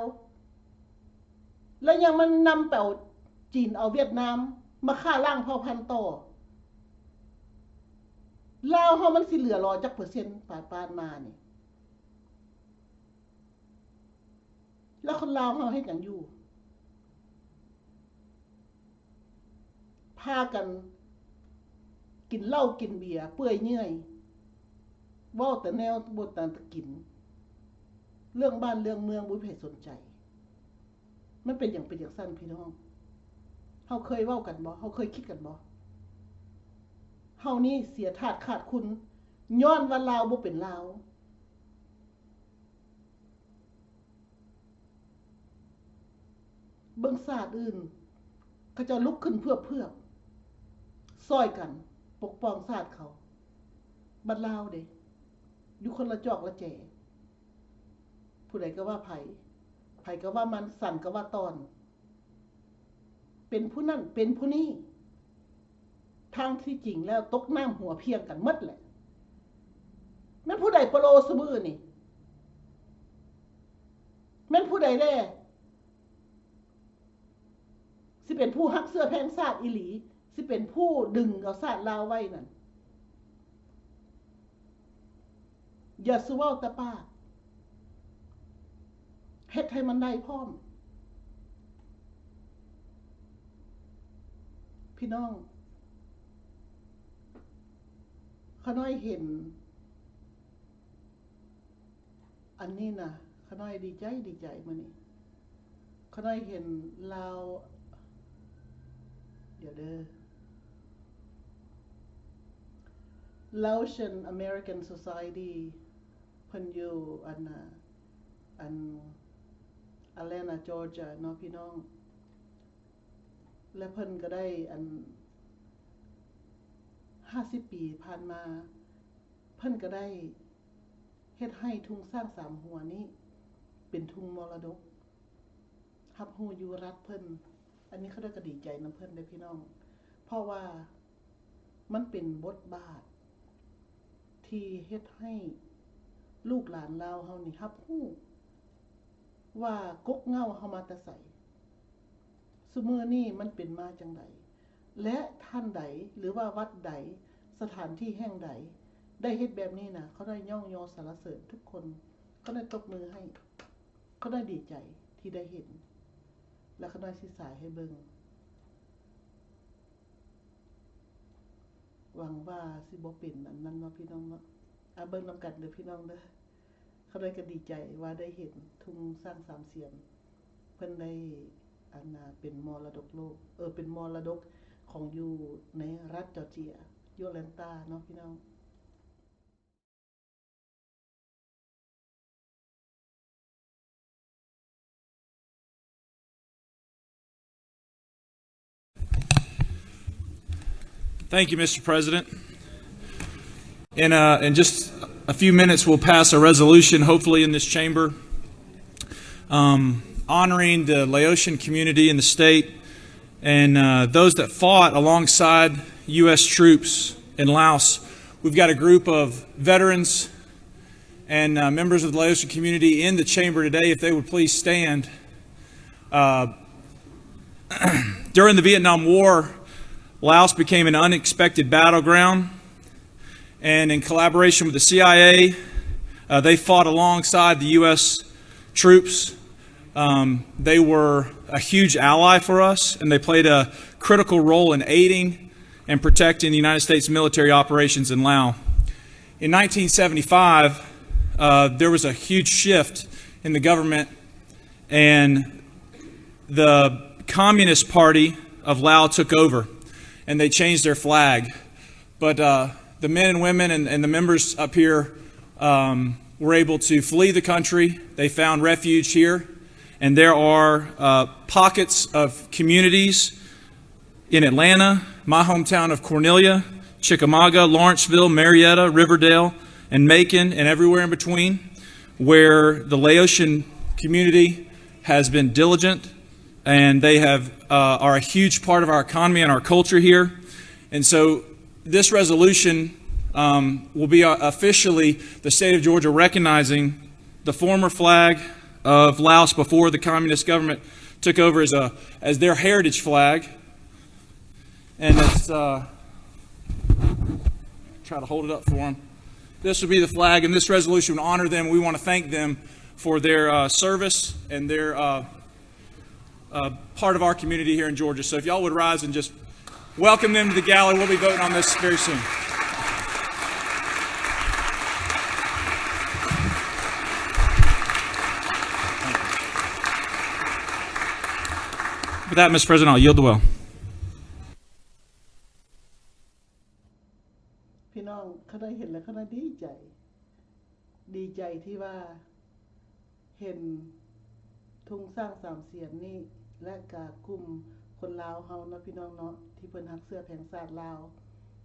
แล้วยังมันนำเป่าจีนเอาเวียดนามมาฆ่าล้างเผ่าพันธุ์ต่อลาวเฮามันสิเหลือรอจักเปอร์เซ็นต์ปานมานี่แล้วคนลาวเฮาเฮ็ดหยังอยู่พากันกินเหล้ากินเบียร์เปื่อยเนื่อยเว้าแต่แนวบ่ตานตะกินเรื่องบ้านเรื่องเมืองบ่มีใครสนใจมันเป็นอย่างสั้นพี่น้องเฮาเคยเว้ากันบ่เฮาเคยคิดกันบ่เฮานี่เสียทาสขาดคุณย้อนว่าลาวบ่เป็นลาวเบิ่งศาสตร์อื่นเขาจะลุกขึ้นเพื่อซอยกันปกป้องศาสตร์เขาบัดลาวเด้อยู่คนละจอกละแจผู้ใดก็ว่าไผก็ว่ามันสั่นก็ว่าตอนเป็นผู้นั้นเป็นผู้นี้ทางที่จริงแล้วตกน้ำหัวเพียงกันหมดแหละแม่นผู้ใดโปโลซะมื้อนี่แม่นผู้ใดแลสิเป็นผู้ฮักเสื้อแพงศาสตร์อีหลีสิเป็นผู้ดึงเอาศาสตร์ลาวไว้นั่นอย่าสุเว้าแต่ปากเฮ็ดให้มันได้พร้อมพี่น้องข้าน้อยเห็นอันนี้นะข้าน้อยดีใจมื้อนี้ข้าน้อยเห็นลาวเดี๋ยวเด้อ Laotian American Society เพิ่นอยู่อันอาเลนาจอร์เจียเนาะพี่น้องและเพิ่นก็ได้50 ปีผ่านมาเพิ่นก็ได้เฮ็ดให้ทุ่งสร้าง3 หัวนี้เป็นทุ่งมรดกรับรู้อยู่รัฐเพิ่นอันนี้เขาได้ก็ดีใจนำเพิ่นได้พี่น้องเพราะว่ามันเป็นบทบาทที่เฮ็ดให้ลูกหลานลาวเฮานี่รับรู้ว่ากกเหง้าเฮามาแต่ไสซุมื้อนี้มันเป็นมาจังไดและท่านใดหรือว่าวัดใดสถานที่แห่งใดได้เฮ็ดแบบนี้นะเขาได้ย่องยอสรรเสริญทุกคนเขาได้ตบมือให้เขาได้ดีใจที่ได้เห็นและเขาได้สิสายให้เบิ่งหวังว่าสิบ่เป็นอันนั้นเนาะพี่น้องเนาะเบิ่งนำกันเด้อพี่น้องเด้อเขาได้ก็ดีใจว่าได้เห็นทุ่งสร้าง3 เสียนเพิ่นได้เป็นมรดกโลกเป็นมรดกของอยู่ในรัฐจอร์เจียอยู่แอตแลนตาเนาะพี่น้อง Thank you, Mr. President. In just a few minutes, we'll pass a resolution, hopefully in this chamber, honoring the Laotian community in the state and those that fought alongside U.S. troops in Laos. We've got a group of veterans and members of the Laotian community in the chamber today. If they would please stand. During the Vietnam War, Laos became an unexpected battleground, and in collaboration with the CIA, they fought alongside the U.S. troops. They were a huge ally for us, and they played a critical role in aiding and protecting the United States military operations in Laos. In 1975, there was a huge shift in the government, and the Communist Party of Laos took over, and they changed their flag. But the men and women and the members up here were able to flee the country. They found refuge here, and there are pockets of communities in Atlanta, my hometown of Cornelia, Chickamauga, Lawrenceville, Marietta, Riverdale, and Macon, and everywhere in between, where the Laotian community has been diligent, and they are a huge part of our economy and our culture here. And so this resolution will be officially the state of Georgia recognizing the former flag of Laos before the communist government took over as their heritage flag. And it's try to hold it up for them. This will be the flag, and this resolution will honor them. We want to thank them for their service and their part of our community here in Georgia. So if y'all would rise and just welcome them to the gallery. We'll be voting on this very soon. With that, Mr. President, I'll yield the well. พี่น้องเขาได้เห็นแล้วเขาได้ดีใจที่ว่าเห็นทุ่งสร้างสามเสียนนี่และกากลุ่มคนลาวเฮาเนาะพี่น้องเนาะที่เพิ่นฮักเสื้อแผงศาสตร์ลาว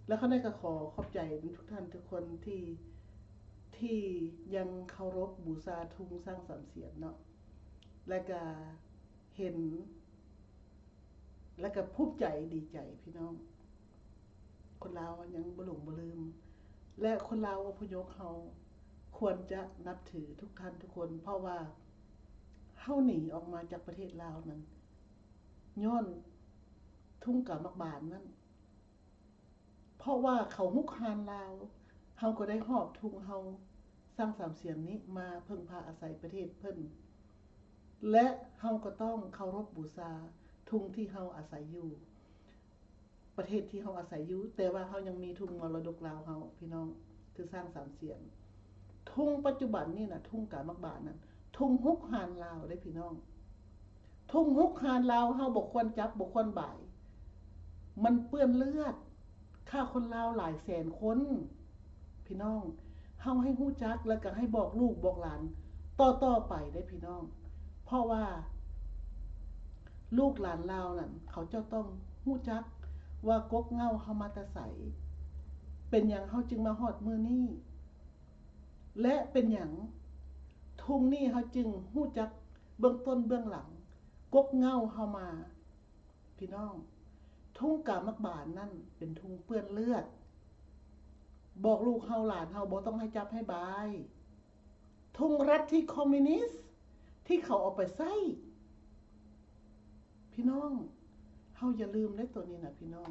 แล้วเขาได้ก็ขอขอบใจทุกท่านทุกคนที่ยังเคารพบูชาทุ่งสร้างสามเสียนเนาะและก็เห็นและก็ภูมิใจดีใจพี่น้องคนลาวยังบ่หลงบ่ลืมและคนลาวอพยพเฮาควรจะนับถือทุกท่านทุกคนเพราะว่าเฮาหนีออกมาจากประเทศลาวนั้นย้อนทุ่งกามักบานนั้นเพราะว่าเขาฮุกฮานลาวเฮาก็ได้หอบทุ่งเฮาสร้างสามเสียนนี้มาพึ่งพาอาศัยประเทศเพิ่นและเฮาก็ต้องเคารพบูชาทุ่งที่เฮาอาศัยอยู่ประเทศที่เฮาอาศัยอยู่แต่ว่าเฮายังมีทุ่งมรดกลาวเฮาพี่น้องคือสร้างสามเสียนทุ่งปัจจุบันนี่น่ะทุ่งกามักบานนั้นทุ่งฮุกฮานลาวได้พี่น้องทุ่งฮุกฮานลาวเฮาบ่ควรจับบ่ควรบ่ายมันเปื้อนเลือดฆ่าคนลาวหลายแสนคนพี่น้องเฮาให้ฮู้จักแล้วก็ให้บอกลูกบอกหลานต่อไปได้พี่น้องเพราะว่าลูกหลานลาวนั่นเขาจะต้องฮู้จักว่ากกเงาเฮามาแต่ไสเป็นหยังเฮาจึงมาฮอดมื้อนี้และเป็นหยังทุ่งนี้เฮาจึงฮู้จักเบื้องต้นเบื้องหลังกกเงาเฮามาพี่น้องทุ่งกามักบานนั่นเป็นทุ่งเปื้อนเลือดบอกลูกเฮาหลานเฮาบ่ต้องให้จับให้บายทุ่งรัฐที่คอมมิวนิสต์ที่เขาเอาไปใช้พี่น้องเฮาอย่าลืมได้ตัวนี้นะพี่น้อง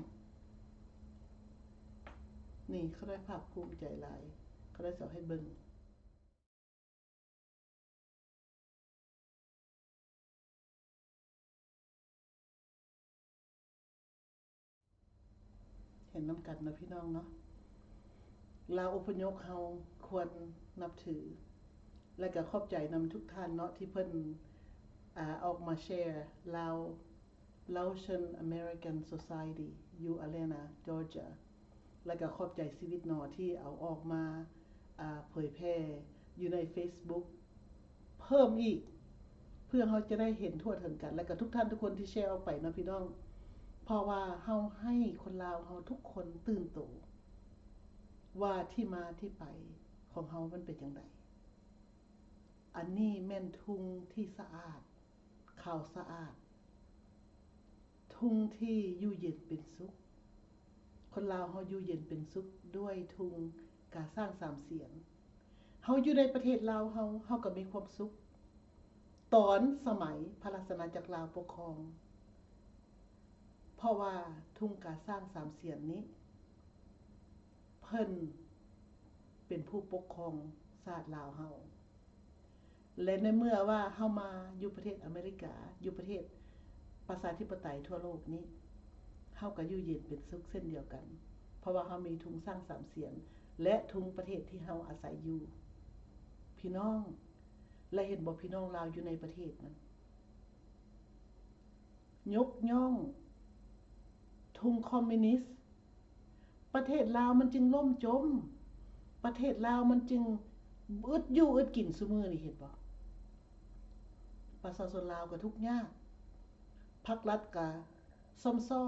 นี่เขาได้ภาคภูมิใจหลายเขาได้สอนให้เบิ่งเห็นน้ำกันนะพี่น้องเนาะลาวอพยพเฮาควรนับถือและก็ขอบใจนำทุกท่านเนาะที่เพิ่นออกมาแชร์ลาว Laotian American Society อยู่ Atlanta Georgia และก็ขอบใจชีวิตเนาะที่เอาออกมาเผยแพร่อยู่ใน Facebook เพิ่มอีกเพื่อเฮาจะได้เห็นทั่วถึงกันและก็ทุกท่านทุกคนที่แชร์ออกไปเนาะพี่น้องเพราะว่าเฮาให้คนลาวเฮาทุกคนตื่นตัวว่าที่มาที่ไปของเฮามันเป็นจังไดอันนี้แม่นทุ่งที่สะอาดขาวสะอาดท ทุ่งที่อยู่เย็นเป็นสุขคนลาวเฮาอยู่เย็นเป็นสุขด้วยทุ่งกาสร้างสามเสียนเฮาอยู่ในประเทศลาวเฮาก็มีความสุขตอนสมัยพระราชอาณาจักรลาวปกครองเพราะว่าทุ่งกาสร้างสามเสียนนี้เพิ่นเป็นผู้ปกครองชาติลาวเฮาและในเมื่อว่าเฮามาอยู่ประเทศอเมริกาอยู่ประเทศประชาธิปไตยทั่วโลกนี้เฮาก็อยู่เย็นเป็นสุขเช่นเดียวกันเพราะว่าเฮามีทุ่งสร้างสามเสียนและทุ่งประเทศที่เฮาอาศัยอยู่พี่น้องและเห็นบ่พี่น้องลาวอยู่ในประเทศนั้นยกย่องทุ่งคอมมิวนิสต์ประเทศลาวมันจึงล่มจมประเทศลาวมันจึงอึดอยู่อึดกินซุมื้อนี่เห็นบ่ประชาชนลาวก็ทุกข์ยากพรรครัฐก็ซ่อมซ้อ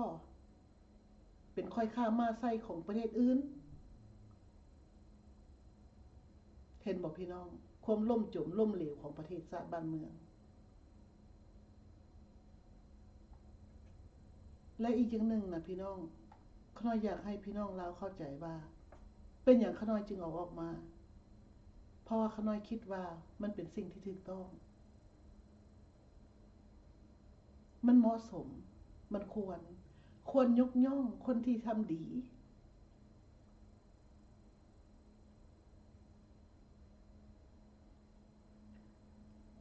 เป็นค่อยค่ามาไส้ของประเทศอื่นเห็นบ่พี่น้องความล่มจมล้มเหลวของประเทศชาติบ้านเมืองและอีกอย่างหนึ่งนะพี่น้องข้าน้อยอยากให้พี่น้องลาวเข้าใจว่าเป็นอย่างข้าน้อยจึงเอาออกมาเพราะว่าข้าน้อยคิดว่ามันเป็นสิ่งที่ถูกต้องมันเหมาะสมมันควรยกย่องคนที่ทำดี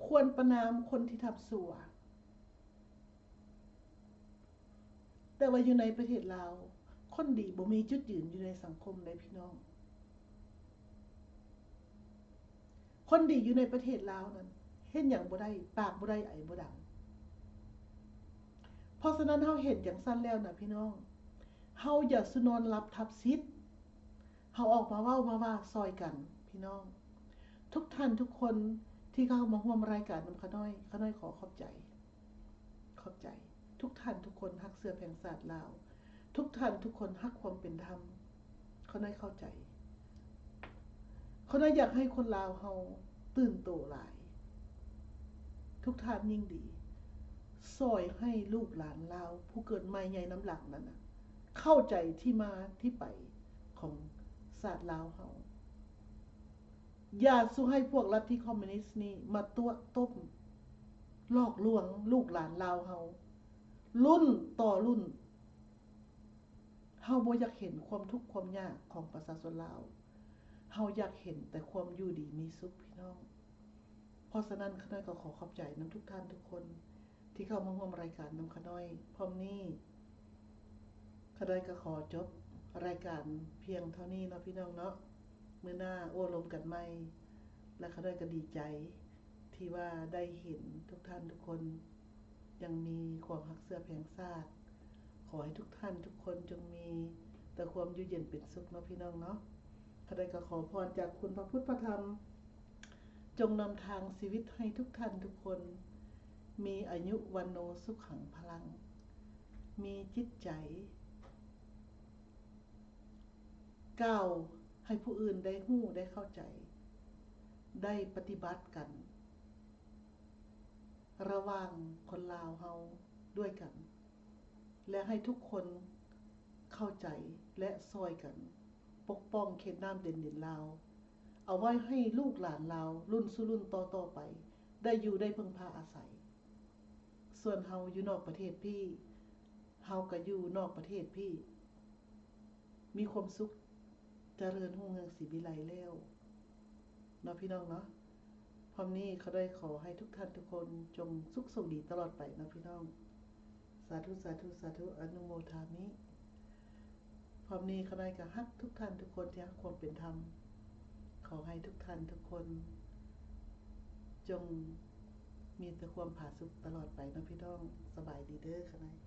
ควรประณามคนที่ทำชั่วแต่ว่าอยู่ในประเทศลาวคนดีบ่มีจุดยืนอยู่ในสังคมเลยพี่น้องคนดีอยู่ในประเทศลาวนั้นเห็นอย่างบ่ได้ปากบ่ได้ไอ้บ่ดังเพราะฉะนั้นเฮาเห็นจังซั่นแล้วนะพี่น้องเฮาอย่าสุนอนรับทับซิดเฮาออกมาเว้ามาว่าซอยกันพี่น้องทุกท่านทุกคนที่เข้ามาร่วมรายการนำข้าน้อยขอขอบใจทุกท่านทุกคนฮักเสื้อแผงศาสตร์ลาวทุกท่านทุกคนฮักความเป็นธรรมข้าน้อยเข้าใจข้าน้อยอยากให้คนลาวเฮาตื่นโตหลายทุกท่านยิ่งดีซอยให้ลูกหลานลาวผู้เกิดใหม่ใหญ่น้ำหลักนั้นนะเข้าใจที่มาที่ไปของศาสตร์ลาวเฮาอย่าสู้ให้พวกลัทธิคอมมิวนิสต์นี่มาตัวต้มหลอกลวงลูกหลานลาวเฮารุ่นต่อรุ่นเฮาบ่อยากเห็นความทุกข์ความยากของประชาชนลาวเฮาอยากเห็นแต่ความอยู่ดีมีสุขพี่น้องเพราะฉะนั้นข้าน้อยก็ขอขอบใจนำทุกท่านทุกคนที่เข้ามาร่วมรายการนำข้าน้อยพร้อมนี้ข้าน้อยก็ขอจบรายการเพียงเท่านี้เนาะพี่น้องเนาะมื้อหน้าโอ้ลมกันใหม่และข้าน้อยก็ดีใจที่ว่าได้เห็นทุกท่านทุกคนยังมีความรักเสื้อแผงชาติขอให้ทุกท่านทุกคนจงมีแต่ความอยู่เย็นเป็นสุขเนาะพี่น้องเนาะข้าน้อยก็ขอพรจากคุณพระพุทธพระธรรมจงนำทางชีวิตให้ทุกท่านทุกคนมีอายุวันโนสุขังพลังมีจิตใจก้าวให้ผู้อื่นได้ฮู้ได้เข้าใจได้ปฏิบัติกันระหว่างคนลาวเฮาด้วยกันและให้ทุกคนเข้าใจและซอยกันปกป้องเขตน้ำเด่นดินลาวเอาไว้ให้ลูกหลานลาวรุ่นสู่รุ่นต่อไปได้อยู่ได้พึ่งพาอาศัยส่วนเฮาอยู่นอกประเทศพี่เฮาก็อยู่นอกประเทศพี่มีความสุขเจริญรุ่งเรืองศรีวิไลแล้วเนาะพี่น้องเนาะพร้อมนี้เขาได้ขอให้ทุกท่านทุกคนจงสุขสมดีตลอดไปเนาะพี่น้องสาธุสาธุสาธุอนุโมทามิพร้อมนี้เขาได้ก็ฮักทุกท่านทุกคนที่ฮักความเป็นธรรมขอให้ทุกท่านทุกคนจงมีแต่ความผาสุกตลอดไปนะพี่น้องสบายดีเด้อค่ะนาย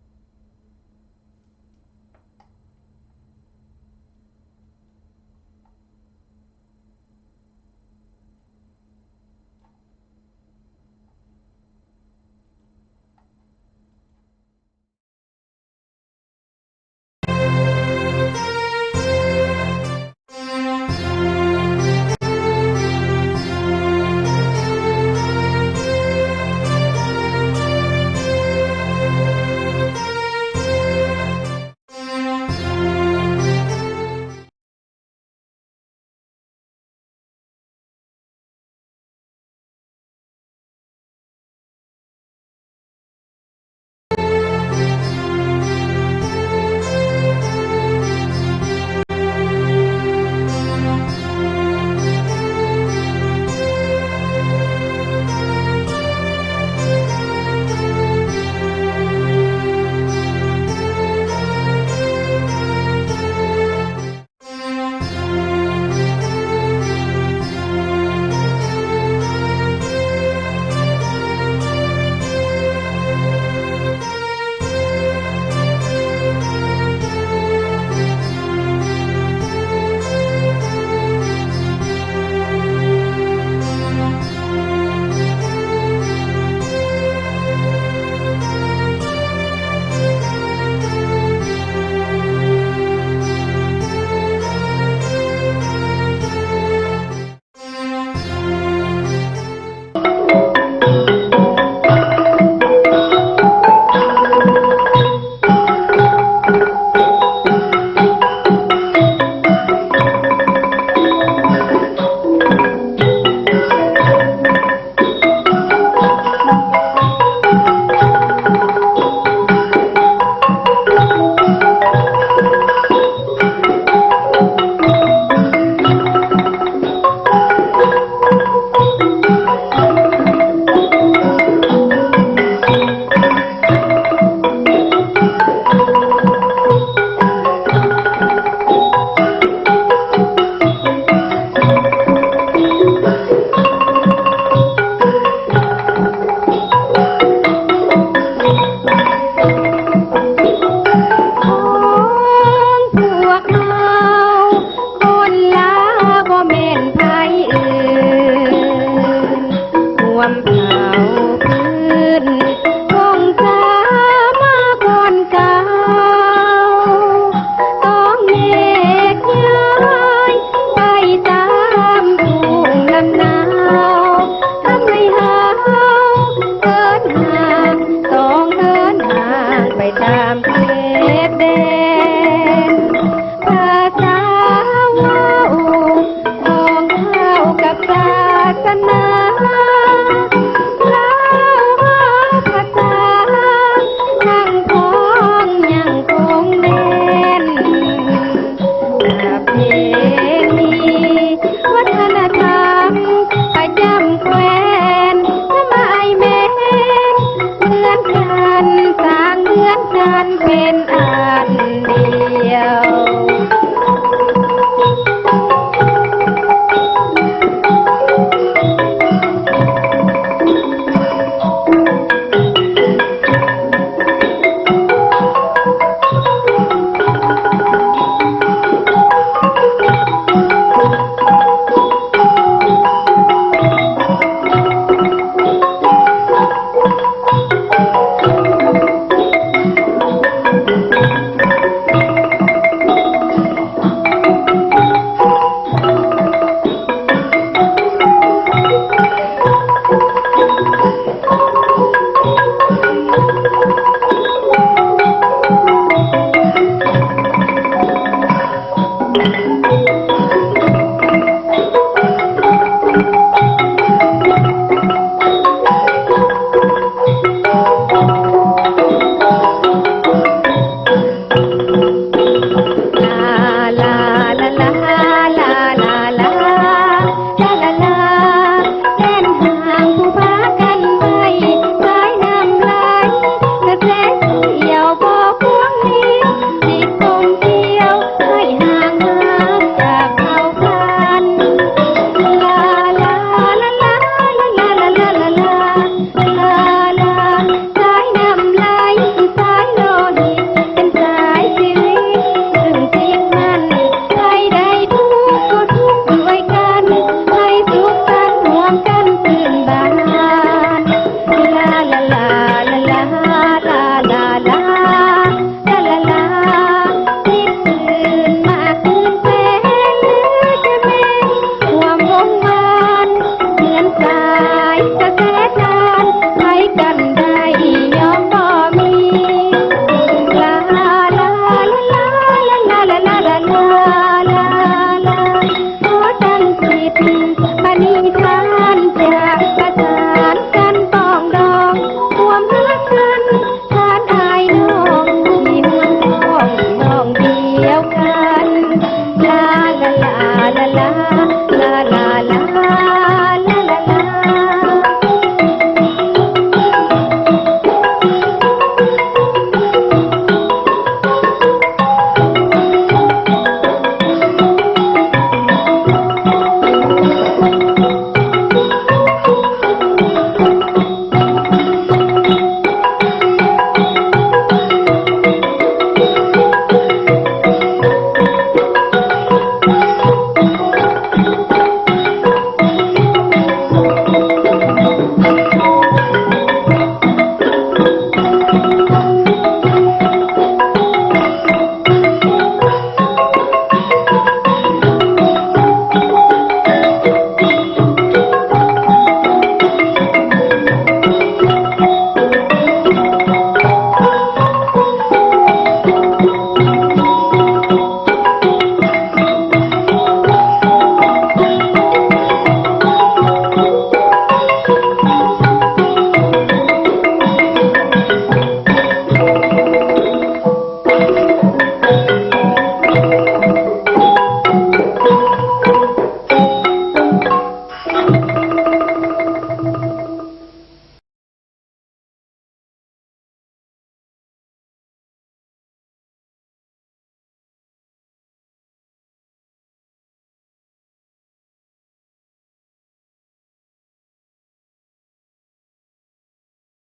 Thank you.